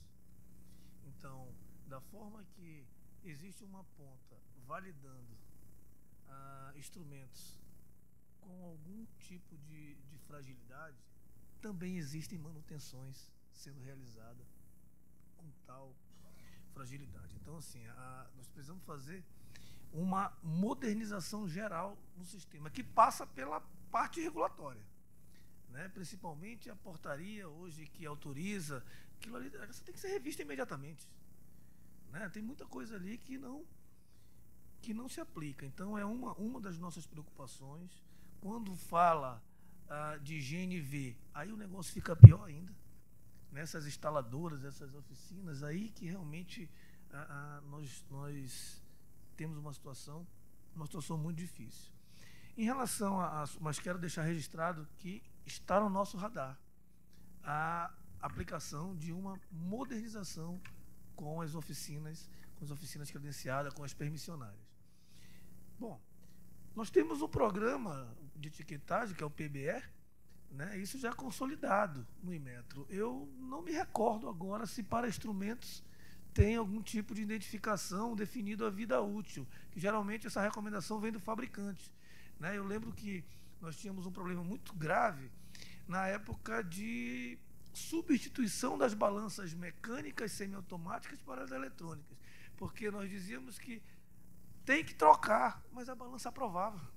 Então, da forma que existe uma ponta validando instrumentos com algum tipo de fragilidade, também existem manutenções sendo realizadas com tal fragilidade. Então, assim, nós precisamos fazer uma modernização geral no sistema, que passa pela parte regulatória, né? Principalmente a portaria hoje que autoriza, aquilo ali, essa tem que ser revista imediatamente, né? Tem muita coisa ali que não se aplica. Então, é uma das nossas preocupações. Quando fala de GNV, aí o negócio fica pior ainda. Nessas instaladoras, essas oficinas, aí que realmente nós temos uma situação muito difícil. Em relação mas quero deixar registrado que está no nosso radar a aplicação de uma modernização com as oficinas credenciadas, com as permissionárias. Bom, nós temos um programa de etiquetagem, que é o PBE, né? Isso já é consolidado no Inmetro. Eu não me recordo agora se para instrumentos tem algum tipo de identificação definido a vida útil, que geralmente essa recomendação vem do fabricante, né? Eu lembro que nós tínhamos um problema muito grave na época de substituição das balanças mecânicas semiautomáticas para as eletrônicas, porque nós dizíamos que tem que trocar, mas a balança aprovava.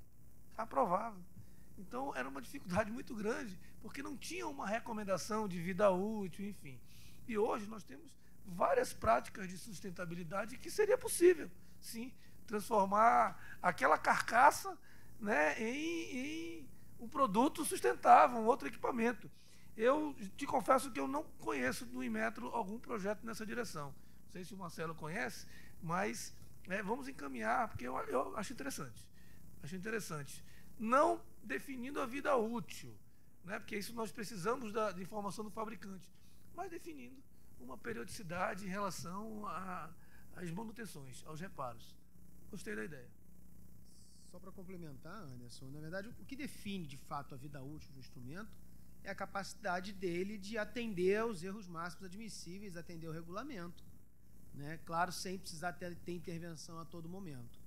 Então, era uma dificuldade muito grande, porque não tinha uma recomendação de vida útil, enfim. E hoje nós temos várias práticas de sustentabilidade que seria possível, sim, transformar aquela carcaça, né, em um produto sustentável, um outro equipamento. Eu te confesso que eu não conheço do Inmetro algum projeto nessa direção. Não sei se o Marcelo conhece, mas vamos encaminhar, porque eu acho interessante. Não definindo a vida útil, né, porque isso nós precisamos da informação do fabricante, mas definindo uma periodicidade em relação às manutenções, aos reparos. Gostei da ideia. Só para complementar, Anderson, na verdade, o que define de fato a vida útil do instrumento é a capacidade dele de atender aos erros máximos admissíveis, atender ao regulamento, né? Claro, sem precisar ter intervenção a todo momento.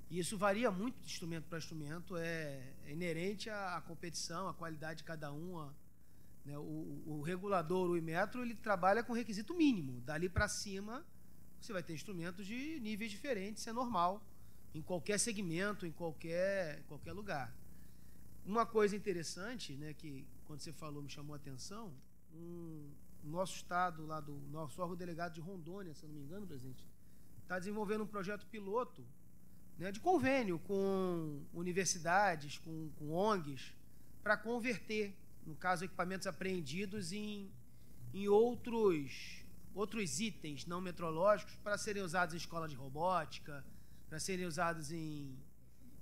E isso varia muito de instrumento para instrumento, é inerente à competição, à qualidade de cada um. Né? O regulador, o Inmetro, ele trabalha com requisito mínimo. Dali para cima, você vai ter instrumentos de níveis diferentes, isso é normal, em qualquer segmento, em qualquer lugar. Uma coisa interessante, né, que quando você falou me chamou a atenção, o nosso estado, lá do nosso órgão delegado de Rondônia, se eu não me engano, presidente, está desenvolvendo um projeto piloto, né, de convênio com universidades, com ONGs, para converter, no caso, equipamentos apreendidos em outros itens não metrológicos para serem usados em escola de robótica, para serem usados em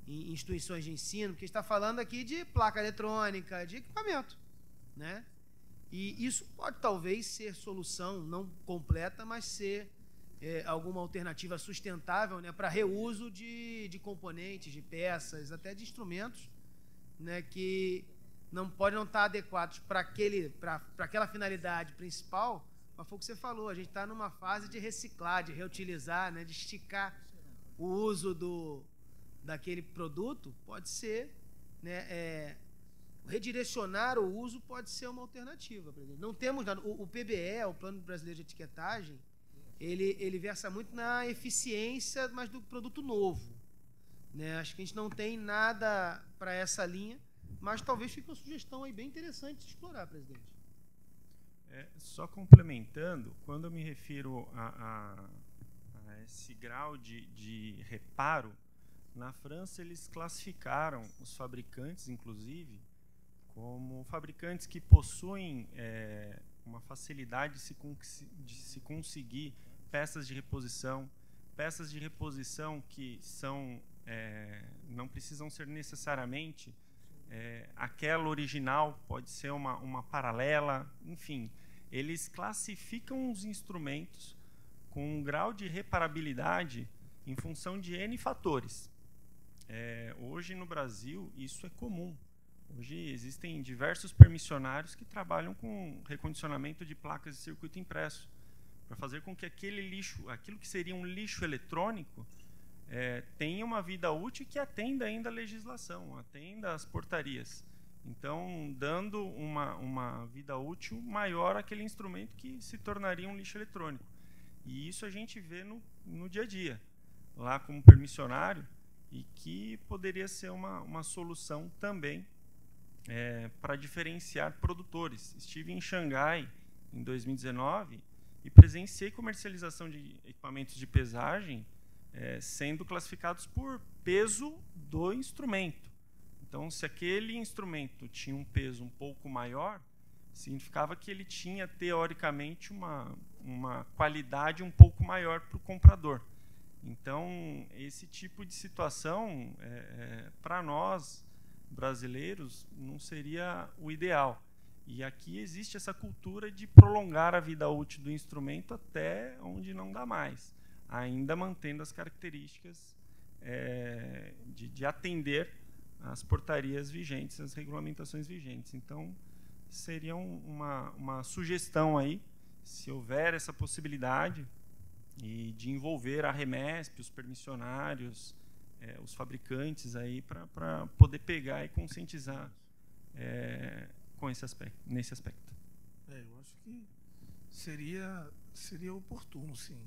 instituições de ensino, porque está falando aqui de placa eletrônica, de equipamento, né? E isso pode talvez ser solução não completa, mas ser alguma alternativa sustentável, né, para reuso de componentes, de peças, até de instrumentos, né, que podem não estar adequados para aquela finalidade principal, mas foi o que você falou, a gente está numa fase de reciclar, de reutilizar, né, de esticar o uso daquele produto, pode ser, né, redirecionar o uso pode ser uma alternativa. Não temos o PBE, o Plano Brasileiro de Etiquetagem, ele versa muito na eficiência, mas do produto novo, né? Acho que a gente não tem nada para essa linha, mas talvez fique uma sugestão aí bem interessante de explorar, presidente. Só complementando, quando eu me refiro a esse grau de reparo, Na França, eles classificaram os fabricantes, inclusive, como fabricantes que possuem uma facilidade de se conseguir peças de reposição que são não precisam ser necessariamente aquela original, pode ser uma paralela, enfim. Eles classificam os instrumentos com um grau de reparabilidade em função de N fatores. Hoje, no Brasil, isso é comum. Hoje existem diversos permissionários que trabalham com recondicionamento de placas de circuito impresso, para fazer com que aquilo que seria um lixo eletrônico, tenha uma vida útil que atenda ainda a legislação, atenda às portarias. Então, dando uma vida útil maior àquele instrumento que se tornaria um lixo eletrônico. E isso a gente vê no dia a dia, lá como permissionário, e que poderia ser uma solução também para diferenciar produtores. Estive em Xangai em 2019 e presenciei comercialização de equipamentos de pesagem sendo classificados por peso do instrumento. Então, se aquele instrumento tinha um peso um pouco maior, significava que ele tinha, teoricamente, uma qualidade um pouco maior para o comprador. Então, esse tipo de situação, para nós, brasileiros, não seria o ideal. E aqui existe essa cultura de prolongar a vida útil do instrumento até onde não dá mais, ainda mantendo as características de atender às portarias vigentes, às regulamentações vigentes. Então, seria uma sugestão aí, se houver essa possibilidade, e de envolver a Remesp, os permissionários, os fabricantes aí, para poder pegar e conscientizar nesse aspecto. Eu acho que seria oportuno, sim.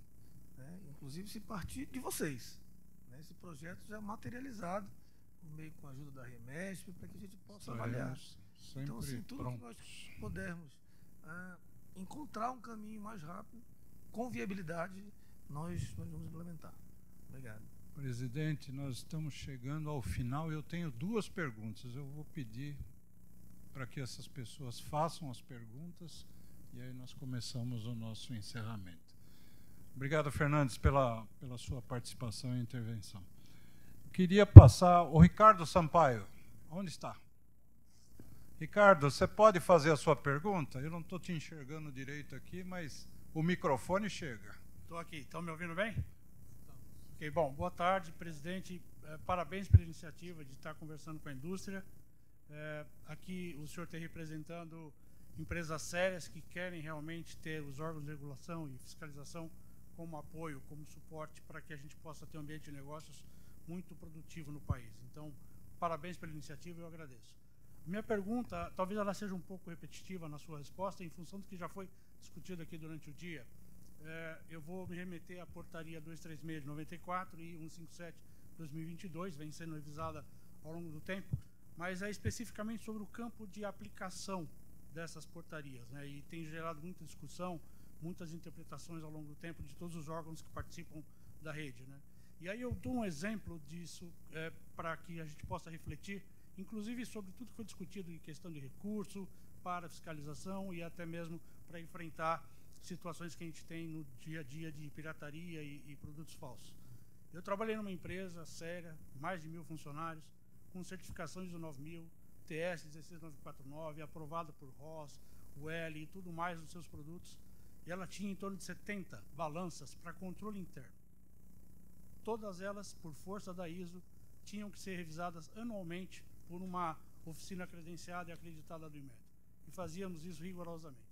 Né? Inclusive, se partir de vocês. Né? Esse projeto já materializado, meio com a ajuda da Remesp, para que a gente possa avaliar. Então, assim, tudo que nós pudermos encontrar um caminho mais rápido, com viabilidade, nós vamos implementar. Obrigado. Presidente, nós estamos chegando ao final e eu tenho duas perguntas. Eu vou pedir para que essas pessoas façam as perguntas e aí nós começamos o nosso encerramento. Obrigado, Fernandes, pela sua participação e intervenção. Eu queria passar o Ricardo Sampaio. Onde está? Ricardo, você pode fazer a sua pergunta? Eu não estou te enxergando direito aqui, mas o microfone chega. Estou aqui. Estão me ouvindo bem? Ok, bom, boa tarde, presidente. Parabéns pela iniciativa de estar conversando com a indústria. Aqui o senhor está representando empresas sérias que querem realmente ter os órgãos de regulação e fiscalização como apoio, como suporte para que a gente possa ter um ambiente de negócios muito produtivo no país. Então, parabéns pela iniciativa e eu agradeço. Minha pergunta, talvez ela seja um pouco repetitiva na sua resposta, em função do que já foi discutido aqui durante o dia. Eu vou me remeter à portaria 236 de 94 e 157 de 2022, vem sendo revisada ao longo do tempo, mas é especificamente sobre o campo de aplicação dessas portarias, né? E tem gerado muita discussão, muitas interpretações ao longo do tempo de todos os órgãos que participam da rede, né? E aí eu dou um exemplo disso para que a gente possa refletir, inclusive sobre tudo que foi discutido em questão de recurso para fiscalização e até mesmo para enfrentar situações que a gente tem no dia a dia de pirataria e produtos falsos. Eu trabalhei numa empresa séria, mais de 1.000 funcionários, com certificação ISO 9000, TS 16949, aprovada por ROS, UL e tudo mais dos seus produtos, e ela tinha em torno de 70 balanças para controle interno. Todas elas, por força da ISO, tinham que ser revisadas anualmente por uma oficina credenciada e acreditada do IMET. E fazíamos isso rigorosamente.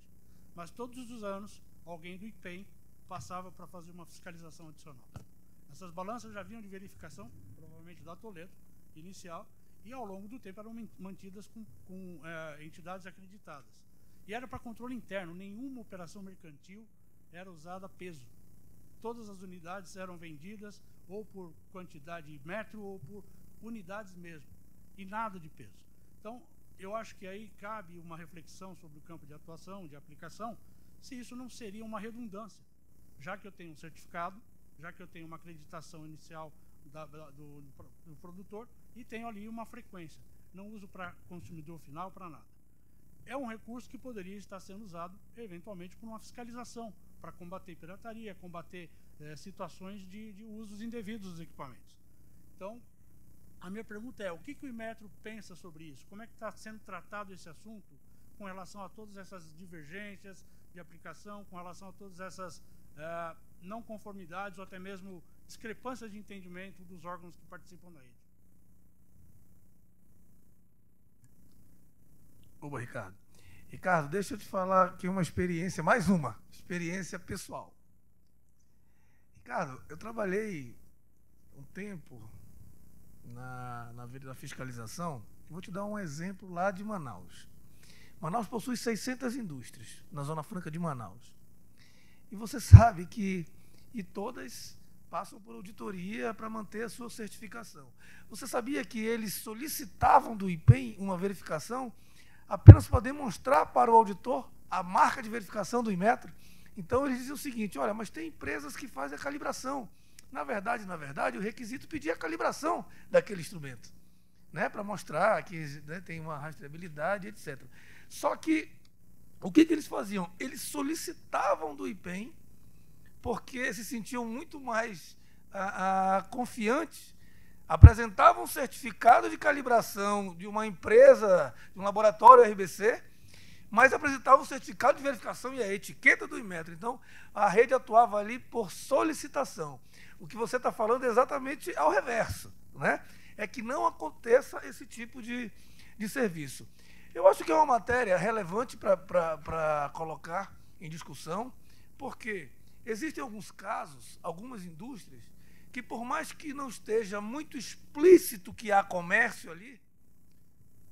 Mas todos os anos, alguém do IPEM passava para fazer uma fiscalização adicional. Essas balanças já vinham de verificação, provavelmente da Toledo, inicial, e ao longo do tempo eram mantidas com entidades acreditadas. E era para controle interno, nenhuma operação mercantil era usada a peso. Todas as unidades eram vendidas ou por quantidade de metro ou por unidades mesmo, e nada de peso. Então, eu acho que aí cabe uma reflexão sobre o campo de atuação, de aplicação, se isso não seria uma redundância, já que eu tenho um certificado, já que eu tenho uma acreditação inicial do produtor e tenho ali uma frequência. Não uso para consumidor final, para nada. É um recurso que poderia estar sendo usado, eventualmente, por uma fiscalização, para combater pirataria, combater situações de usos indevidos dos equipamentos. Então, a minha pergunta é, o que o Inmetro pensa sobre isso? Como é que está sendo tratado esse assunto com relação a todas essas divergências de aplicação, com relação a todas essas não conformidades ou até mesmo discrepâncias de entendimento dos órgãos que participam da rede? Oba, Ricardo. Ricardo, deixa eu te falar aqui uma experiência, mais uma experiência pessoal. Ricardo, eu trabalhei um tempo na vida da fiscalização. Vou te dar um exemplo lá de Manaus. Manaus possui 600 indústrias na Zona Franca de Manaus. E você sabe que todas passam por auditoria para manter a sua certificação. Você sabia que eles solicitavam do IPEM uma verificação apenas para demonstrar para o auditor a marca de verificação do Inmetro? Então, eles diziam o seguinte, olha, mas tem empresas que fazem a calibração. Na verdade, o requisito pedia a calibração daquele instrumento, né, para mostrar que, né, tem uma rastreabilidade, etc. Só que, o que eles faziam? Eles solicitavam do IPEM, porque se sentiam muito mais confiantes, apresentavam um certificado de calibração de uma empresa, de um laboratório RBC, mas apresentavam um certificado de verificação e a etiqueta do Inmetro. Então, a rede atuava ali por solicitação. O que você está falando é exatamente ao reverso, né? É que não aconteça esse tipo de serviço. Eu acho que é uma matéria relevante para colocar em discussão, porque existem alguns casos, algumas indústrias, que por mais que não esteja muito explícito que há comércio ali,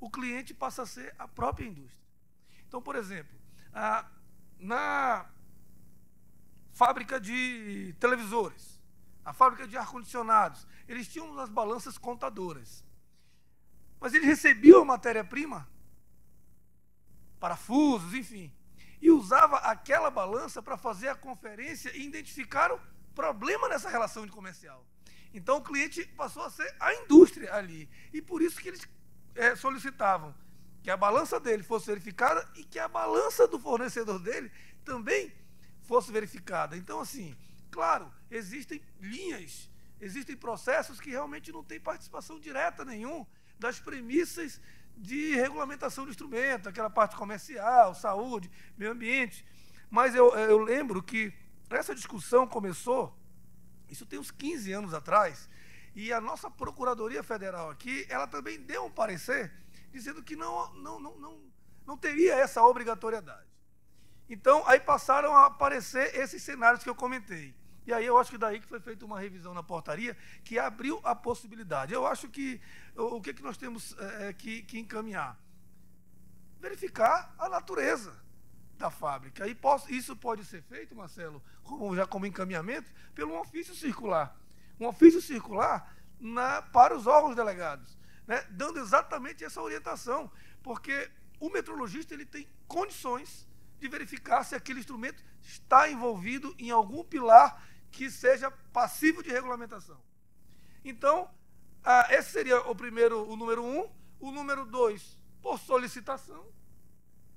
o cliente passa a ser a própria indústria. Então, por exemplo, na fábrica de televisores, a fábrica de ar-condicionados, eles tinham as balanças contadoras. Mas eles recebiam a matéria-prima, parafusos, enfim, e usava aquela balança para fazer a conferência e identificar o problema nessa relação de comercial. Então, o cliente passou a ser a indústria ali. E por isso que eles solicitavam que a balança dele fosse verificada e que a balança do fornecedor dele também fosse verificada. Então, assim, claro, existem linhas, existem processos que realmente não têm participação direta nenhum das premissas de regulamentação do instrumento, aquela parte comercial, saúde, meio ambiente. Mas eu lembro que essa discussão começou, isso tem uns 15 anos atrás, e a nossa Procuradoria Federal aqui, ela também deu um parecer dizendo que não teria essa obrigatoriedade. Então, aí passaram a aparecer esses cenários que eu comentei. E aí eu acho que daí que foi feita uma revisão na portaria que abriu a possibilidade. Eu acho que o que nós temos que encaminhar? Verificar a natureza da fábrica. E isso pode ser feito, Marcelo, como encaminhamento, pelo um ofício circular. Um ofício circular para os órgãos delegados, né, dando exatamente essa orientação, porque o metrologista ele tem condições de verificar se aquele instrumento está envolvido em algum pilar que seja passível de regulamentação. Então, esse seria o número 1, o número 2, por solicitação,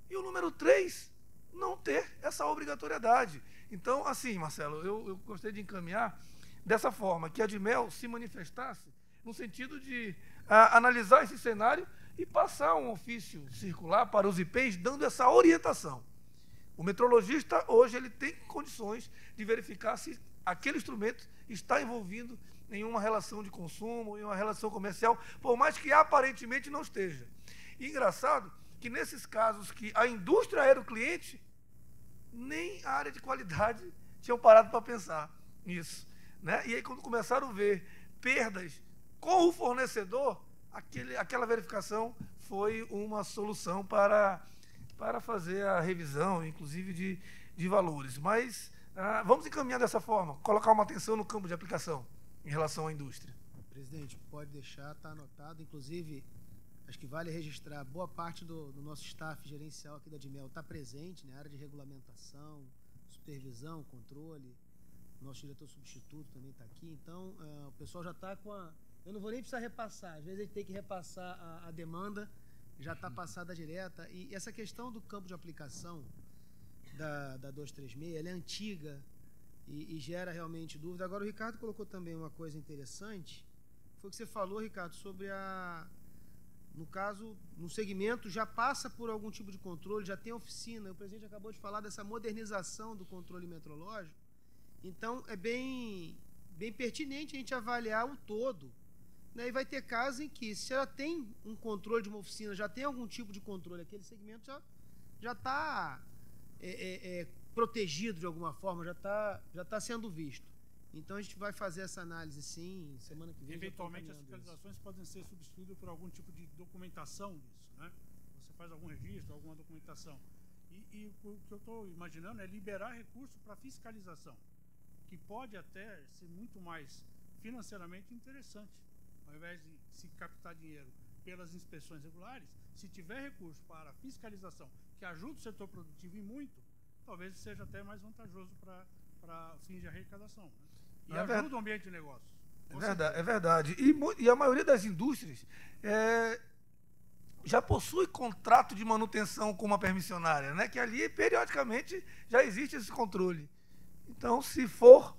e o número 3, não ter essa obrigatoriedade. Então, assim, Marcelo, eu gostei de encaminhar dessa forma, que a Admel se manifestasse no sentido de analisar esse cenário e passar um ofício circular para os IPEs, dando essa orientação. O metrologista, hoje, ele tem condições de verificar se aquele instrumento está envolvido em uma relação de consumo, em uma relação comercial, por mais que aparentemente não esteja. E engraçado que nesses casos que a indústria era o cliente, nem a área de qualidade tinham parado para pensar nisso, né? E aí, quando começaram a ver perdas com o fornecedor, aquela verificação foi uma solução para fazer a revisão, inclusive, de valores. Mas vamos encaminhar dessa forma, colocar uma atenção no campo de aplicação em relação à indústria. Presidente, pode deixar, está anotado. Inclusive, acho que vale registrar, boa parte do nosso staff gerencial aqui da Admel está presente na área de regulamentação, supervisão, controle. nosso diretor substituto também está aqui. Então, o pessoal já está com a... Eu não vou nem precisar repassar. Às vezes a gente tem que repassar a demanda, já está passada direta. E essa questão do campo de aplicação da 236, ela é antiga e gera realmente dúvida. Agora, o Ricardo colocou também uma coisa interessante. Foi o que você falou, Ricardo, sobre no caso, no segmento, já passa por algum tipo de controle, já tem oficina. O presidente acabou de falar dessa modernização do controle metrológico. Então, é bem pertinente a gente avaliar o todo. Né? E vai ter casos em que, se já tem um controle de uma oficina, já tem algum tipo de controle, aquele segmento já está protegido de alguma forma, já está sendo visto. Então, a gente vai fazer essa análise, sim, semana que vem. Eventualmente, as fiscalizações podem ser substituídas por algum tipo de documentação disso, né? Você faz algum registro, alguma documentação. E o que eu estou imaginando é liberar recursos para fiscalização, que pode até ser muito mais financeiramente interessante. Ao invés de se captar dinheiro pelas inspeções regulares, se tiver recurso para fiscalização, que ajuda o setor produtivo e muito, talvez seja até mais vantajoso para fins de arrecadação. Né? E ajuda o ambiente de negócio. É verdade. E a maioria das indústrias já possui contrato de manutenção com uma permissionária, né? Que ali, periodicamente, já existe esse controle. Então, se for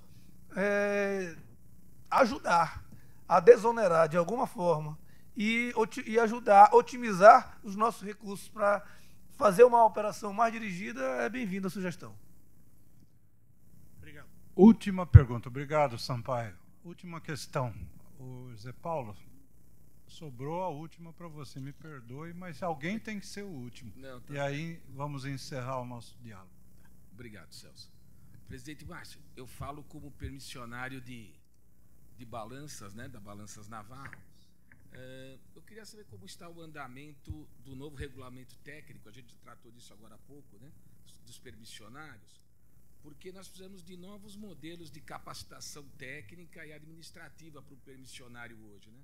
ajudar a desonerar de alguma forma e ajudar a otimizar os nossos recursos para fazer uma operação mais dirigida, é bem-vinda a sugestão. Obrigado. Última pergunta. Obrigado, Sampaio. Última questão. O Zé Paulo, sobrou a última para você, me perdoe, mas alguém tem que ser o último. Não, tá. E aí vamos encerrar o nosso diálogo. Obrigado, Celso. Presidente Márcio, eu falo como permissionário de balanças, né, da Balanças Navarro. Eu queria saber como está o andamento do novo regulamento técnico, a gente tratou disso agora há pouco, né, dos permissionários, porque nós precisamos de novos modelos de capacitação técnica e administrativa para o permissionário hoje, né?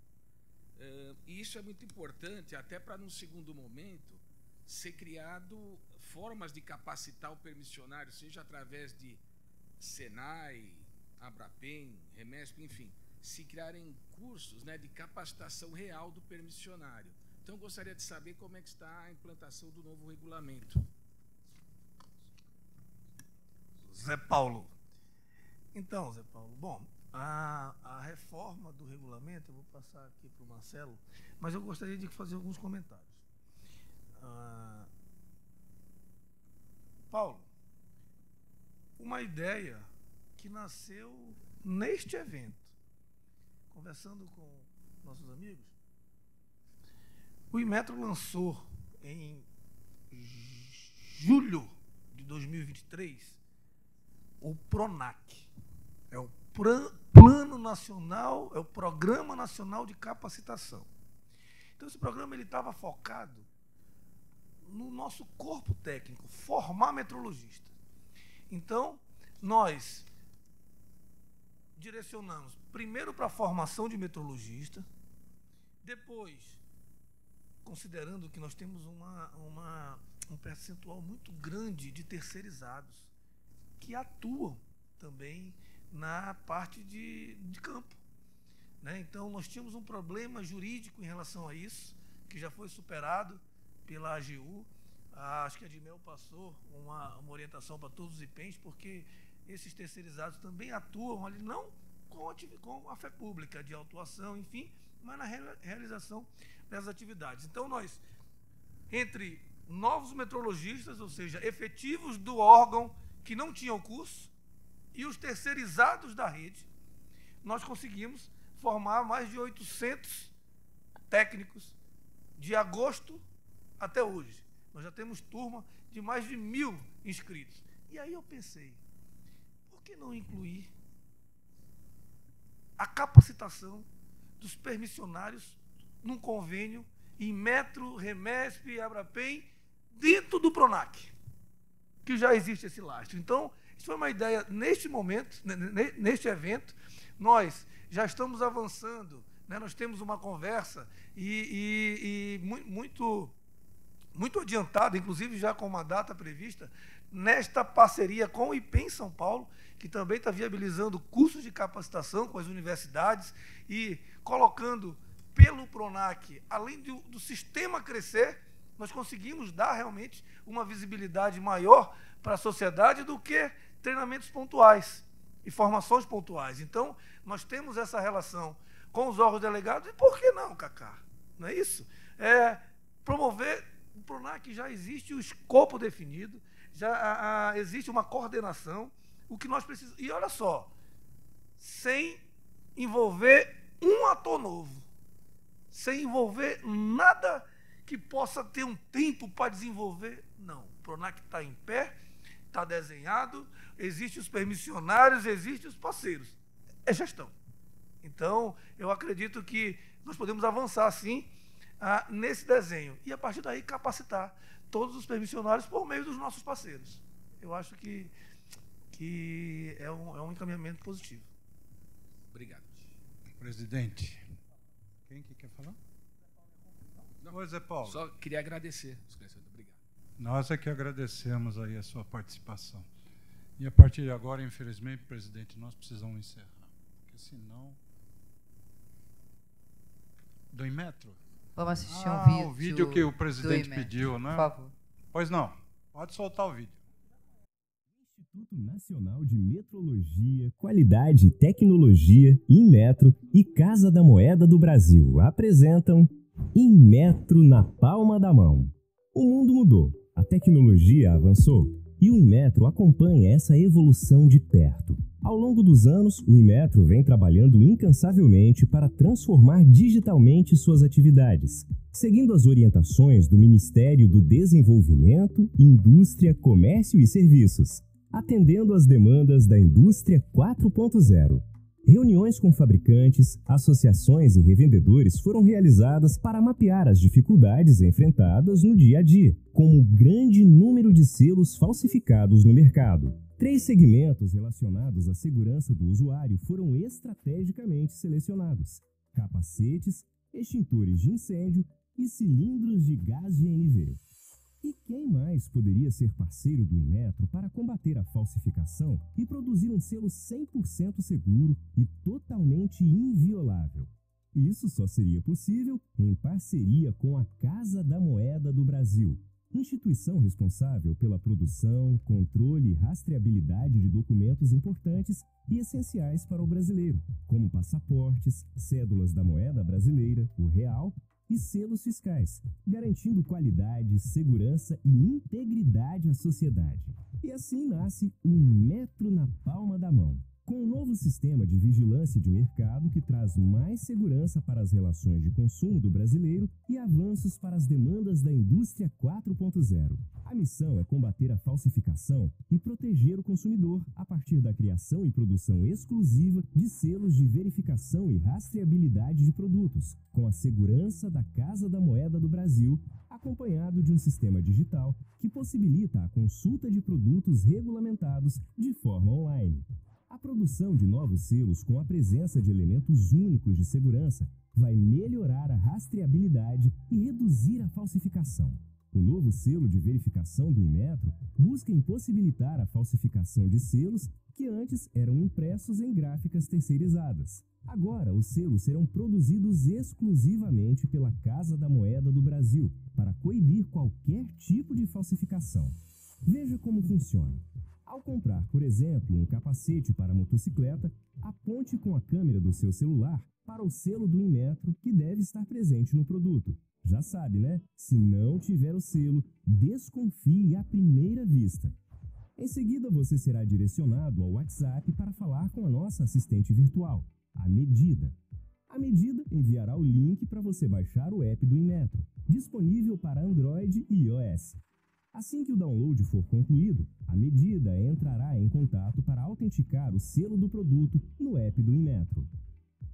E isso é muito importante, até para, num segundo momento, ser criado formas de capacitar o permissionário, seja através de Senai, Abrapem, Remesp, enfim, se criarem cursos, né, de capacitação real do permissionário. Então, eu gostaria de saber como é que está a implantação do novo regulamento. Zé Paulo. Então, Zé Paulo, bom, a reforma do regulamento, eu vou passar aqui para o Marcelo, mas eu gostaria de fazer alguns comentários. Paulo, uma ideia que nasceu neste evento, conversando com nossos amigos, o Inmetro lançou em julho de 2023 o PRONAC, é o Plano Nacional, é o Programa Nacional de Capacitação. Então, esse programa ele estava focado no nosso corpo técnico, formar metrologista. Então, nós direcionamos primeiro para a formação de metrologista, depois, considerando que nós temos um percentual muito grande de terceirizados que atuam também na parte de campo, né? Então, nós tínhamos um problema jurídico em relação a isso, que já foi superado pela AGU. Acho que a Dimel passou uma orientação para todos os IPENs, porque esses terceirizados também atuam ali, não com a fé pública de autuação, enfim, mas na realização dessas atividades. Então, nós, entre novos metrologistas, ou seja, efetivos do órgão que não tinham curso, e os terceirizados da rede, nós conseguimos formar mais de 800 técnicos de agosto até hoje. Nós já temos turma de mais de 1.000 inscritos. E aí eu pensei, por que não incluir a capacitação dos permissionários num convênio em Metro, Remesp e Abrapem dentro do PRONAC, que já existe esse lastro. Então, isso foi uma ideia neste momento, neste evento. Nós já estamos avançando, né? Nós temos uma conversa muito adiantada, inclusive já com uma data prevista, nesta parceria com o IPEM São Paulo, que também está viabilizando cursos de capacitação com as universidades e colocando pelo PRONAC, além do sistema crescer, nós conseguimos dar realmente uma visibilidade maior para a sociedade do que treinamentos pontuais e formações pontuais. Então, nós temos essa relação com os órgãos delegados, e por que não, Cacá? Não é isso? Promover, o PRONAC já existe o escopo definido, já existe uma coordenação, o que nós precisamos. E olha só, sem envolver um ator novo, sem envolver nada que possa ter um tempo para desenvolver, não. O PRONAC está em pé, está desenhado, existem os permissionários, existem os parceiros. É gestão. Então, eu acredito que nós podemos avançar, sim, nesse desenho. E, a partir daí, capacitar todos os permissionários por meio dos nossos parceiros. Eu acho que é um encaminhamento positivo. Obrigado. Presidente, quem que quer falar? Oi, Zé Paulo. Só queria agradecer, esclarecedor. Obrigado. Nós é que agradecemos aí a sua participação. E a partir de agora, infelizmente, presidente, nós precisamos encerrar. Porque senão... Do Inmetro? Vamos assistir um vídeo. O vídeo que o presidente pediu, né? Por favor. Pois não. Pode soltar o vídeo. Instituto Nacional de Metrologia, Qualidade e Tecnologia, Inmetro e Casa da Moeda do Brasil apresentam Inmetro na palma da mão. O mundo mudou, a tecnologia avançou e o Inmetro acompanha essa evolução de perto. Ao longo dos anos, o Inmetro vem trabalhando incansavelmente para transformar digitalmente suas atividades, seguindo as orientações do Ministério do Desenvolvimento, Indústria, Comércio e Serviços, atendendo às demandas da Indústria 4.0. Reuniões com fabricantes, associações e revendedores foram realizadas para mapear as dificuldades enfrentadas no dia a dia, como o grande número de selos falsificados no mercado. 3 segmentos relacionados à segurança do usuário foram estrategicamente selecionados: capacetes, extintores de incêndio e cilindros de gás GNV. E quem mais poderia ser parceiro do Inmetro para combater a falsificação e produzir um selo 100% seguro e totalmente inviolável? Isso só seria possível em parceria com a Casa da Moeda do Brasil, instituição responsável pela produção, controle e rastreabilidade de documentos importantes e essenciais para o brasileiro, como passaportes, cédulas da moeda brasileira, o real, e selos fiscais, garantindo qualidade, segurança e integridade à sociedade. E assim nasce o Inmetro na palma da mão, com um novo sistema de vigilância de mercado que traz mais segurança para as relações de consumo do brasileiro e avanços para as demandas da Indústria 4.0. A missão é combater a falsificação e proteger o consumidor a partir da criação e produção exclusiva de selos de verificação e rastreabilidade de produtos, com a segurança da Casa da Moeda do Brasil, acompanhado de um sistema digital que possibilita a consulta de produtos regulamentados de forma online. A produção de novos selos com a presença de elementos únicos de segurança vai melhorar a rastreabilidade e reduzir a falsificação. O novo selo de verificação do Inmetro busca impossibilitar a falsificação de selos que antes eram impressos em gráficas terceirizadas. Agora, os selos serão produzidos exclusivamente pela Casa da Moeda do Brasil para coibir qualquer tipo de falsificação. Veja como funciona. Ao comprar, por exemplo, um capacete para motocicleta, aponte com a câmera do seu celular para o selo do Inmetro que deve estar presente no produto. Já sabe, né? Se não tiver o selo, desconfie à primeira vista. Em seguida, você será direcionado ao WhatsApp para falar com a nossa assistente virtual, a Medida. A Medida enviará o link para você baixar o app do Inmetro, disponível para Android e iOS. Assim que o download for concluído, a Medida entrará em contato para autenticar o selo do produto no app do Inmetro.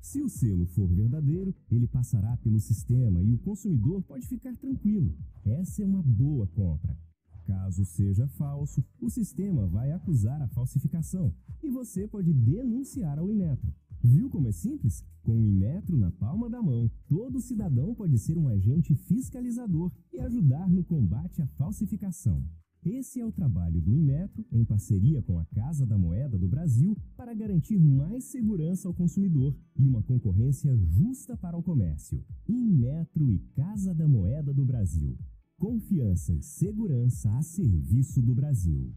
Se o selo for verdadeiro, ele passará pelo sistema e o consumidor pode ficar tranquilo. Essa é uma boa compra. Caso seja falso, o sistema vai acusar a falsificação e você pode denunciar ao Inmetro. Viu como é simples? Com o Inmetro na palma da mão, todo cidadão pode ser um agente fiscalizador e ajudar no combate à falsificação. Esse é o trabalho do Inmetro, em parceria com a Casa da Moeda do Brasil, para garantir mais segurança ao consumidor e uma concorrência justa para o comércio. Inmetro e Casa da Moeda do Brasil. Confiança e segurança a serviço do Brasil.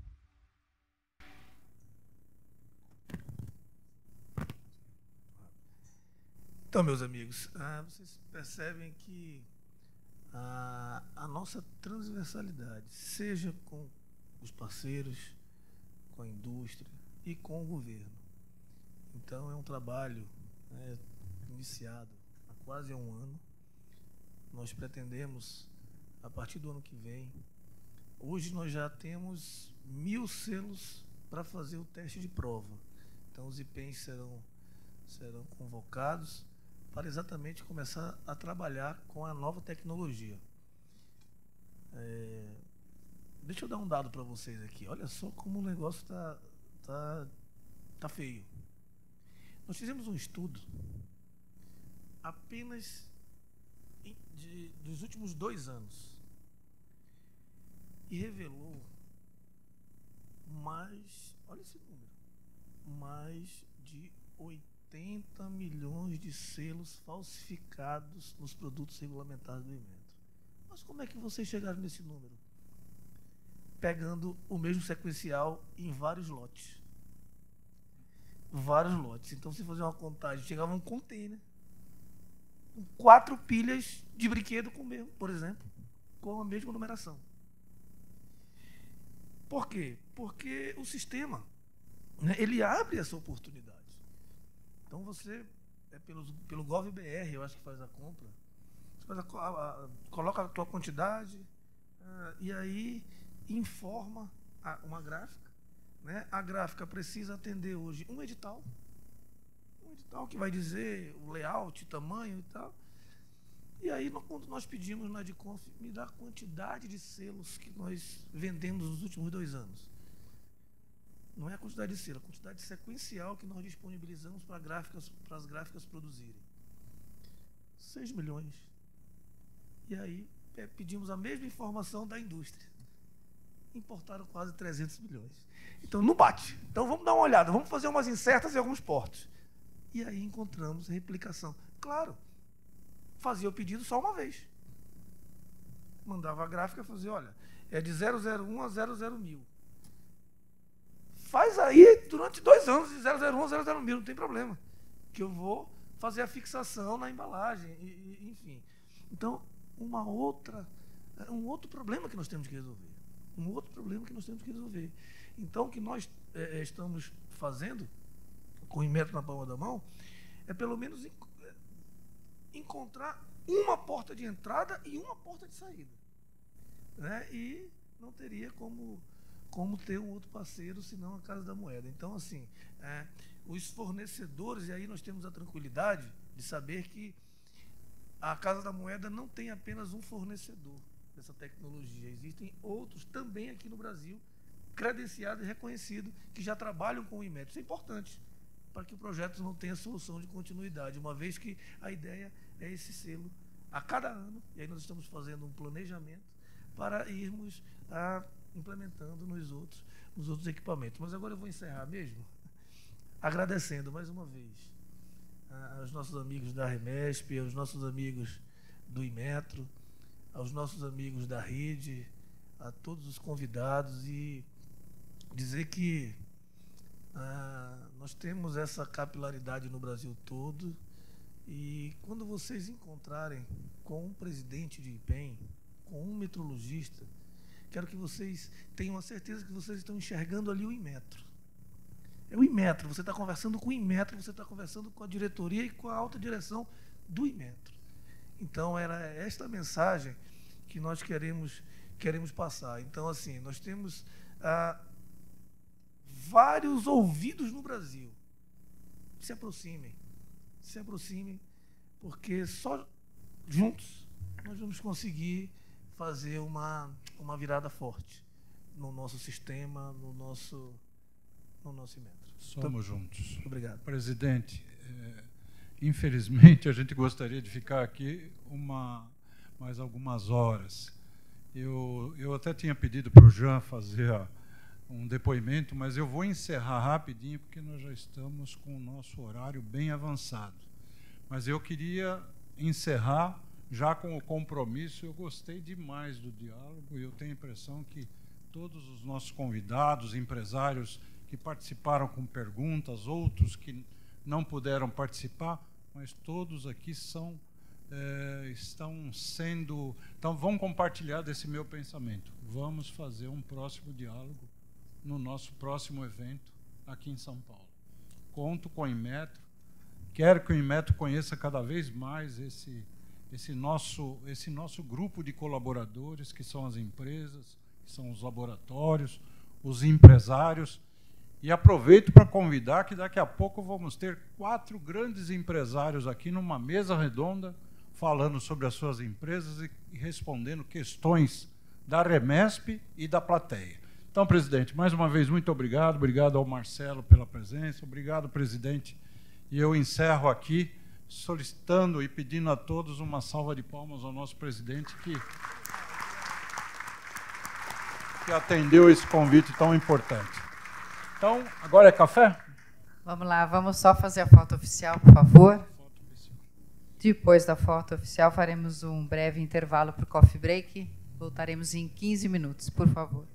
Então, meus amigos, vocês percebem que a nossa transversalidade, seja com os parceiros, com a indústria e com o governo. Então, é um trabalho iniciado há quase um ano. Nós pretendemos, a partir do ano que vem, hoje nós já temos 1000 selos para fazer o teste de prova. Então, os IPENs serão convocados para exatamente começar a trabalhar com a nova tecnologia. Deixa eu dar um dado para vocês aqui. Olha só como o negócio tá feio. Nós fizemos um estudo apenas dos últimos 2 anos e revelou olha esse número, mais de 80 milhões de selos falsificados nos produtos regulamentados do Inmetro. Mas como é que vocês chegaram nesse número? Pegando o mesmo sequencial em vários lotes. Vários lotes. Então, se fazer uma contagem, chegava um container com 4 pilhas de brinquedo com o mesmo, por exemplo, com a mesma numeração. Por quê? Porque o sistema, ele abre essa oportunidade. Então, você, pelo GovBR, eu acho que faz a compra, você coloca a tua quantidade e aí informa uma gráfica. A gráfica precisa atender hoje um edital que vai dizer o layout, tamanho e tal. E aí, quando nós pedimos na Adconf, me dá a quantidade de selos que nós vendemos nos últimos 2 anos. Não é a quantidade de selo, a quantidade sequencial que nós disponibilizamos para as gráficas produzirem. 6 milhões. E aí, pedimos a mesma informação da indústria. Importaram quase 300 milhões. Então, não bate. Então, vamos dar uma olhada, vamos fazer umas insertas em alguns portos. E aí, encontramos replicação. Claro, fazia o pedido só uma vez. Mandava a gráfica fazer, olha, é de 001 a 00.000. Faz aí durante 2 anos, de 001 a 00.000, não tem problema. Que eu vou fazer a fixação na embalagem, enfim. Então, um outro problema que nós temos que resolver. Então, o que nós estamos fazendo, com o Inmetro na palma da mão, é pelo menos encontrar uma porta de entrada e uma porta de saída. E não teria como ter um outro parceiro, senão a Casa da Moeda. Então, assim, os fornecedores, e aí nós temos a tranquilidade de saber que a Casa da Moeda não tem apenas um fornecedor dessa tecnologia. Existem outros também aqui no Brasil, credenciados e reconhecidos, que já trabalham com o Inmetro. Isso é importante, para que o projeto não tenha solução de continuidade, uma vez que a ideia é esse selo a cada ano, e aí nós estamos fazendo um planejamento para irmos implementando nos outros equipamentos. Mas agora eu vou encerrar mesmo, agradecendo mais uma vez aos nossos amigos da Remesp, aos nossos amigos do Inmetro, aos nossos amigos da rede, a todos os convidados, e dizer que nós temos essa capilaridade no Brasil todo, e quando vocês encontrarem com um presidente de IPEM, com um metrologista, quero que vocês tenham a certeza que vocês estão enxergando ali o Inmetro. É o Inmetro, você está conversando com o Inmetro, você está conversando com a diretoria e com a alta direção do Inmetro. Então, era esta mensagem que nós queremos passar. Então, assim, nós temos vários ouvidos no Brasil. Se aproximem, porque só juntos nós vamos conseguir fazer uma virada forte no nosso sistema, no nosso Inmetro. Somos juntos. Obrigado. Presidente, infelizmente a gente gostaria de ficar aqui mais algumas horas. Eu até tinha pedido para o Jean fazer um depoimento, mas eu vou encerrar rapidinho, porque nós já estamos com o nosso horário bem avançado. Mas eu queria encerrar já com o compromisso. Eu gostei demais do diálogo e eu tenho a impressão que todos os nossos convidados, empresários que participaram com perguntas, outros que não puderam participar, mas todos aqui então vão compartilhar desse meu pensamento. Vamos fazer um próximo diálogo no nosso próximo evento aqui em São Paulo. Conto com o Inmetro, quero que o Inmetro conheça cada vez mais esse nosso grupo de colaboradores, que são as empresas, que são os laboratórios, os empresários. E aproveito para convidar que daqui a pouco vamos ter 4 grandes empresários aqui numa mesa redonda, falando sobre as suas empresas e respondendo questões da Remesp e da plateia. Então, presidente, mais uma vez, muito obrigado. Obrigado ao Marcelo pela presença. Obrigado, presidente. E eu encerro aqui solicitando e pedindo a todos uma salva de palmas ao nosso presidente que atendeu esse convite tão importante. Então, agora é café? Vamos lá, vamos só fazer a foto oficial, por favor. Depois da foto oficial, faremos um breve intervalo para o coffee break. Voltaremos em 15 minutos, por favor.